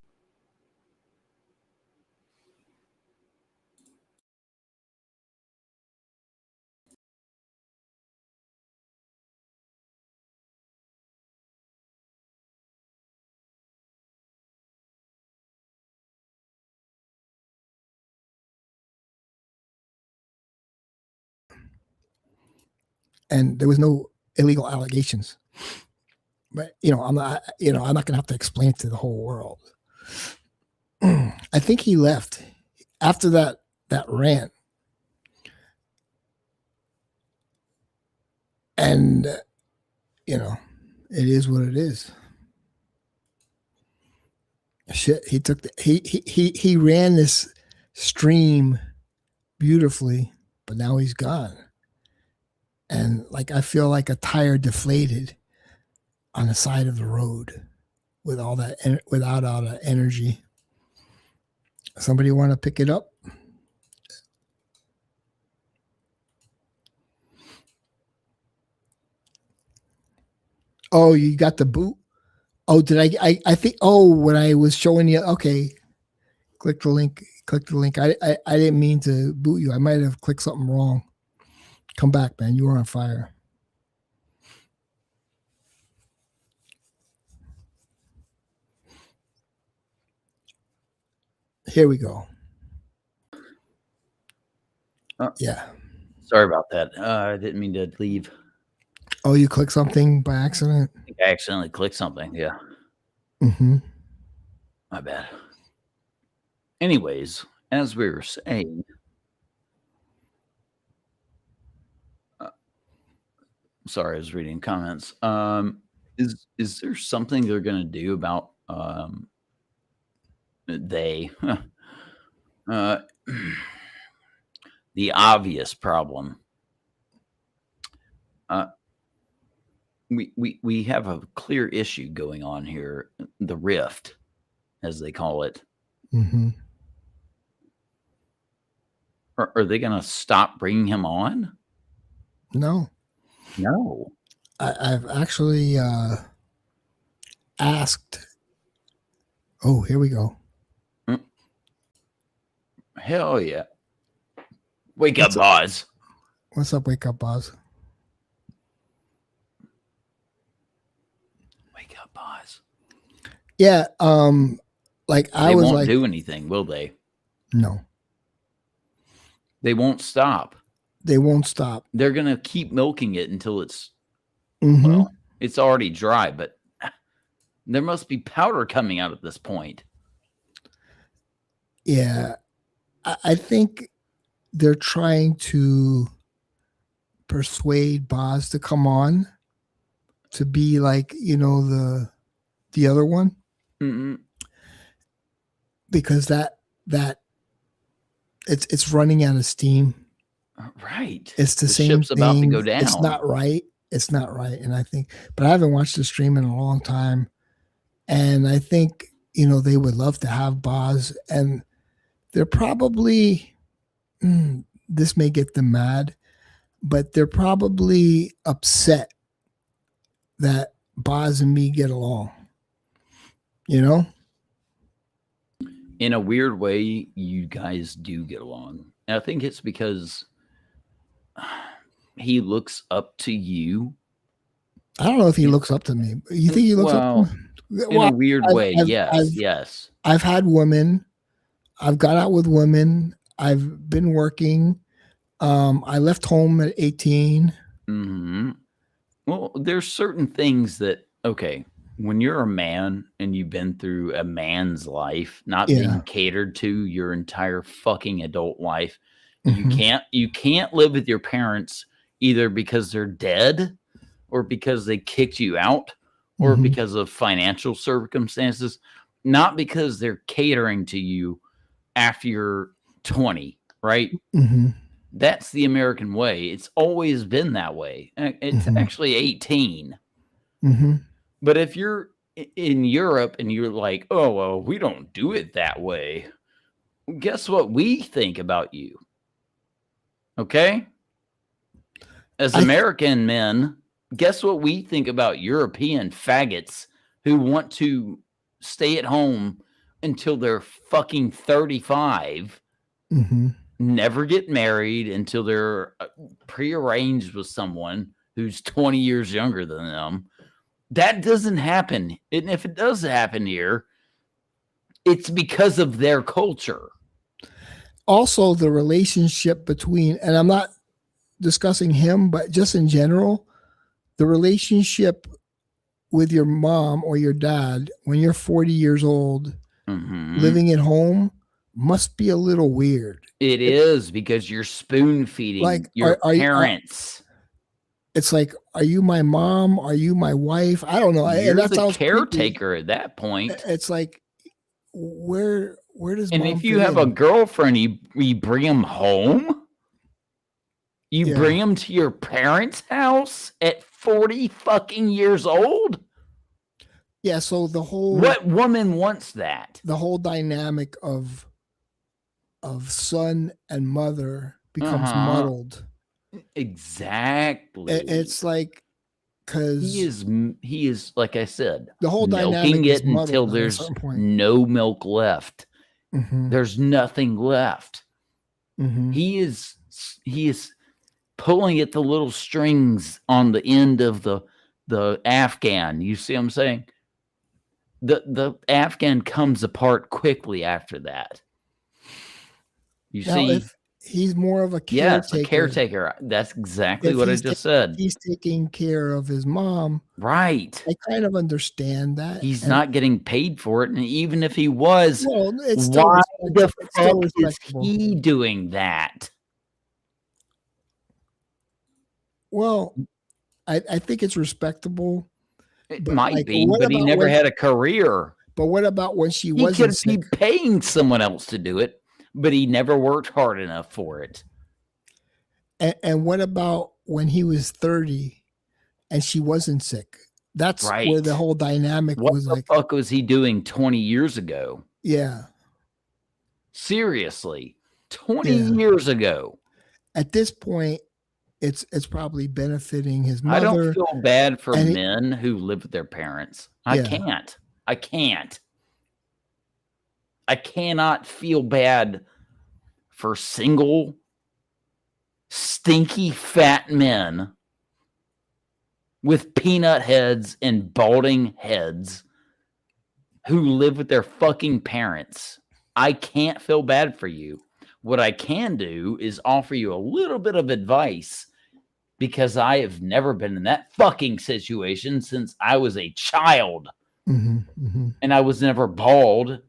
and there was no illegal allegations. But I'm not going to have to explain it to the whole world. I think he left after that rant. And it is what it is. Shit, he ran this stream beautifully, but now he's gone. And like I feel like a tire deflated on the side of the road with all that without all that energy. Somebody want to pick it up? Oh, you got the boot? Oh, did I think, when I was showing you, okay, click the link. I didn't mean to boot you. I might have clicked something wrong. Come back, man. You were on fire. Here we go. Yeah. Sorry about that. I didn't mean to leave. Oh, you clicked something by accident? I think I accidentally clicked something. Yeah. Mm-hmm. My bad. Anyways, as we were saying, sorry, I was reading comments. Is there something they're going to do about the obvious problem? We have a clear issue going on here, the rift, as they call it. Mm-hmm. Are they going to stop bringing him on? No. I've actually asked. Oh, here we go. Hell yeah. Wake up, Boz. What's up, Wake Up, Boz? Wake up, Boz. Yeah, like I they was won't like, do anything, will they? No. They won't stop. They won't stop. They're going to keep milking it until it's, Mm-hmm. it's already dry, but there must be powder coming out at this point. Yeah. I think they're trying to persuade Boz to come on to be like, the other one. Mm-hmm. Because that that it's running out of steam. Right. It's the same ship's about to thing. go down. It's not right. It's not right. And I think, but I haven't watched the stream in a long time. And I think, they would love to have Boz, and they're probably, this may get them mad, but they're probably upset that Boz and me get along. In a weird way, you guys do get along. And I think it's because he looks up to you. I don't know if he looks up to me. You think he looks up to me? In a weird way, yes. I've had women. I've gone out with women. I've been working. I left home at 18. Mm-hmm. Well, there's certain things that, okay, when you're a man and you've been through a man's life, not being catered to your entire fucking adult life, you can't live with your parents either because they're dead or because they kicked you out or because of financial circumstances, not because they're catering to you after you're 20, right? That's the American way. It's always been that way. It's actually 18. But if you're in Europe and you're like, oh, well, we don't do it that way, guess what we think about you? Okay? As American men, guess what we think about European faggots who want to stay at home until they're fucking 35, never get married until they're prearranged with someone who's 20 years younger than them. That doesn't happen. And if it does happen here, it's because of their culture. Also, the relationship between, and I'm not discussing him, but just in general, the relationship with your mom or your dad when you're 40 years old, living at home, must be a little weird. It is, because you're spoon feeding your parents. It's like, are you my mom? Are you my wife? I don't know. You're the caretaker at that point. It's like, where does and mom if you fit have in? a girlfriend, you bring them home? You bring them to your parents' house at 40 fucking years old? Yeah, so what woman wants that? The whole dynamic of son and mother becomes muddled. Exactly. It's like, because he is like I said, the whole milking dynamic it is muddled until at a there's certain point. no milk left. There's nothing left. He is pulling at the little strings on the end of the Afghan. You see what I'm saying? The Afghan comes apart quickly after that. If he's more of a caretaker. Yes, a caretaker. That's exactly what I just said. He's taking care of his mom. Right. I kind of understand that. He's not getting paid for it. And even if he was, it's why the fuck is he doing that? Well, I think it's respectable. It might be, but he never had a career. But what about when she wasn't sick? He could be paying someone else to do it, but he never worked hard enough for it. And what about when he was 30 and she wasn't sick? That's where the whole dynamic was like. What the fuck was he doing 20 years ago? Yeah. Seriously, 20 years ago. At this point, it's probably benefiting his mother. I don't feel bad for men who live with their parents. I can't. I cannot feel bad for single, stinky, fat men with peanut heads and balding heads who live with their fucking parents. I can't feel bad for you. What I can do is offer you a little bit of advice, because I have never been in that fucking situation since I was a child. And I was never bald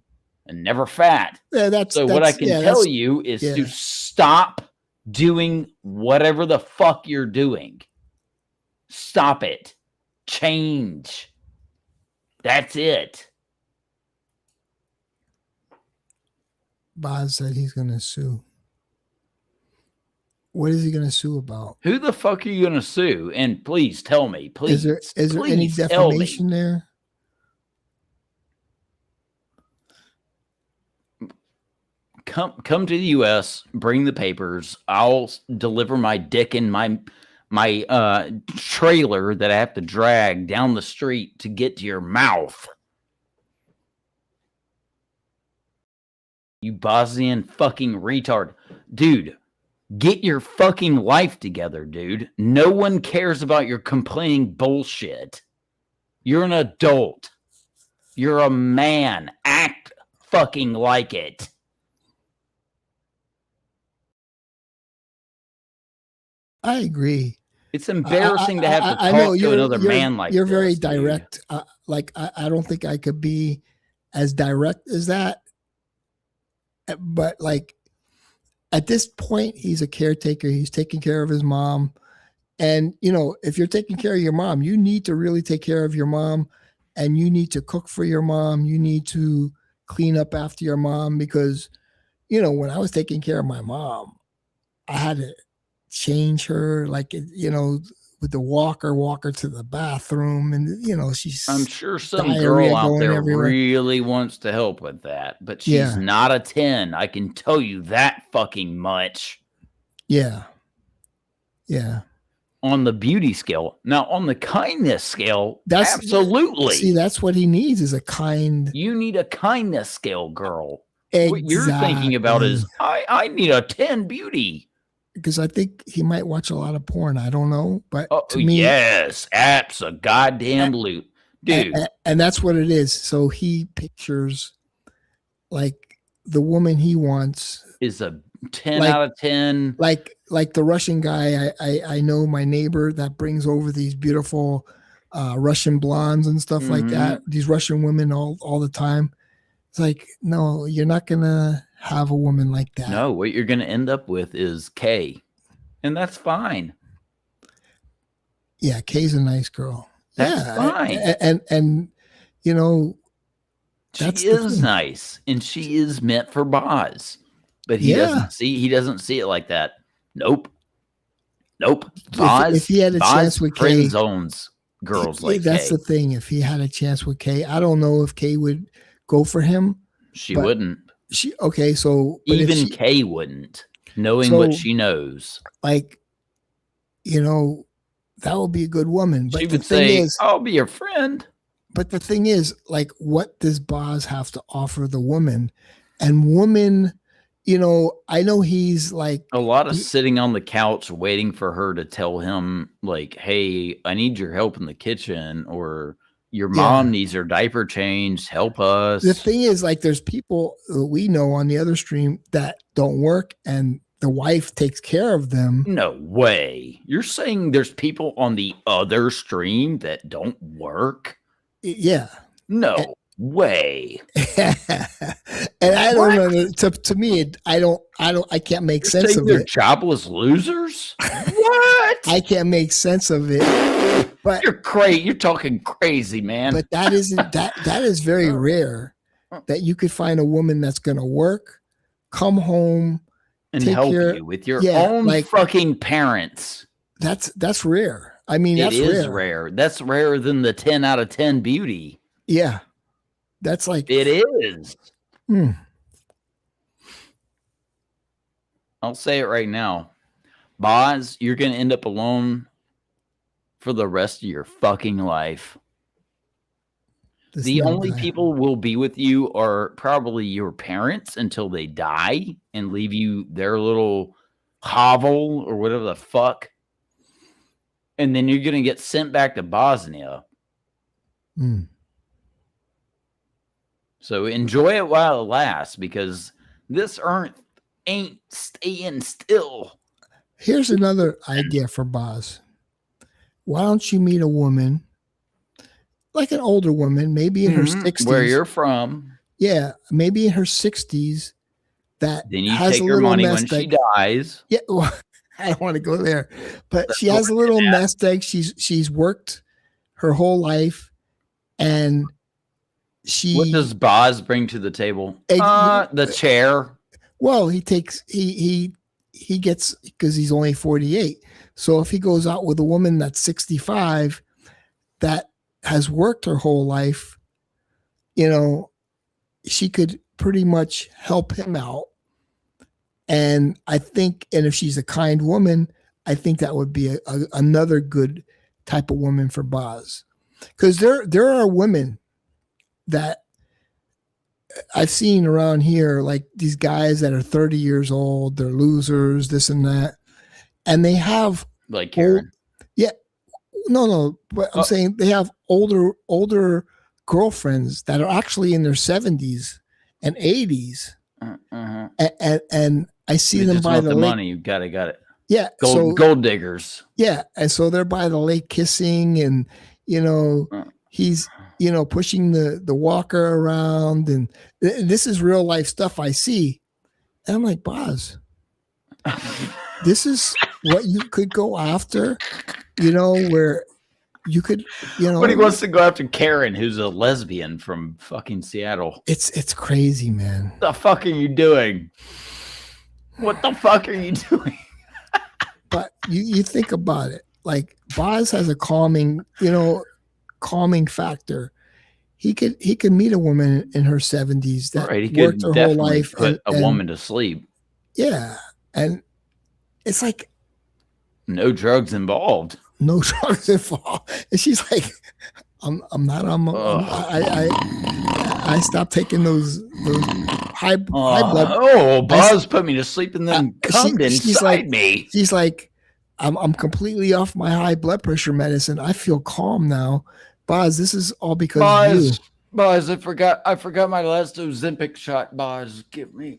and never fat. So what I can tell you is to stop doing whatever the fuck you're doing. Stop it. Change. That's it. Boz said he's going to sue. What is he going to sue about? Who the fuck are you going to sue? And please tell me. Please. Is there any please tell me. defamation there? Come to the U.S., bring the papers. I'll deliver my dick in my trailer that I have to drag down the street to get to your mouth. You Bosnian fucking retard. Dude, get your fucking life together, dude. No one cares about your complaining bullshit. You're an adult. You're a man. Act fucking like it. I agree. It's embarrassing to have to talk to another man like this. You're very direct. Like, I don't think I could be as direct as that. But, like, at this point, he's a caretaker. He's taking care of his mom. And, you know, if you're taking care of your mom, you need to really take care of your mom. And you need to cook for your mom. You need to clean up after your mom. Because, you know, when I was taking care of my mom, I had to change her, like, you know, with the walk her to the bathroom, and you know, I'm sure some girl out there really wants to help with that, but she's not a 10. I can tell you that fucking much. Yeah. On the beauty scale. Now, on the kindness scale, absolutely. See, that's what he needs, is a kind. You need a kindness scale, girl. Exactly. What you're thinking about is I need a 10 beauty. Because I think he might watch a lot of porn. I don't know, but to me, yes, abso-goddamn-lute, dude. And that's what it is. So he pictures, like, the woman he wants is a 10 out of 10. Like the Russian guy. I know, my neighbor that brings over these beautiful Russian blondes and stuff like that. These Russian women all the time. It's like, no, you're not gonna have a woman like that. No, what you're going to end up with is Kay, and that's fine. Yeah, Kay's a nice girl. That's fine. And you know, she is nice, and she is meant for Boz, but he doesn't see it like that. Nope. Boz, if he had a chance with Kay, friend zones girls like that's Kay. The thing. If he had a chance with Kay, I don't know if Kay would go for him. She wouldn't. So even Kay wouldn't, knowing what she knows. Like, you know, that would be a good woman. But she would say, "I'll be your friend." But the thing is, like, what does Boz have to offer the woman? And woman, you know, I know he's like a lot of sitting on the couch waiting for her to tell him, like, "Hey, I need your help in the kitchen," or your mom needs her diaper changed. Help us. The thing is, like, there's people we know on the other stream that don't work, and the wife takes care of them. No way. You're saying there's people on the other stream that don't work? Yeah. No way. And I don't know. To me, I can't make sense of it. Jobless losers? What? I can't make sense of it. But you're crazy. You're talking crazy, man. But that is very rare, that you could find a woman that's going to work, come home, and help you with your own fucking parents. That's rare. I mean, it is rare. That's rarer than the 10 out of 10 beauty. Yeah. That's like it is. I'll say it right now. Boz, you're going to end up alone for the rest of your fucking life. The only people will be with you are probably your parents until they die and leave you their little hovel or whatever the fuck. And then you're going to get sent back to Bosnia. So enjoy it while it lasts, because this earth ain't staying still. Here's another idea for Boz. Why don't you meet a woman, like an older woman, maybe in her 60s. Where you're from. Yeah, maybe in her 60s. That then you take her money when she dies. Yeah, well, I don't want to go there. But she has a little nest egg. She's worked her whole life, and what does Boz bring to the table? The chair. Well, he gets, because he's only 48. So if he goes out with a woman that's 65 that has worked her whole life, she could pretty much help him out. And I think, and if she's a kind woman, I think that would be another good type of woman for Boz. Because there are women that I've seen around here, like these guys that are 30 years old, they're losers, this and that. And they have like Karen. No, but I'm saying they have older girlfriends that are actually in their 70s and 80s. And I see them by the lake. Money. You got it. Yeah. Gold diggers. Yeah. And so they're by the lake kissing, and, he's, pushing the walker around, and this is real life stuff I see. And I'm like, Boz, this is what you could go after, where you could, But he wants to go after Karen, who's a lesbian from fucking Seattle. It's crazy, man. What the fuck are you doing? What the fuck are you doing? But you think about it, like Boz has a calming factor. He could meet a woman in her 70s that worked her whole life, put a woman to sleep. Yeah, and it's like no drugs involved. No drugs involved. And she's like, I stopped taking those high blood. Oh, Boz put me to sleep and then come inside me. She's like, I'm completely off my high blood pressure medicine. I feel calm now. Boz, this is all because of you. Boz, I forgot my last Ozempic shot. Boz, give me.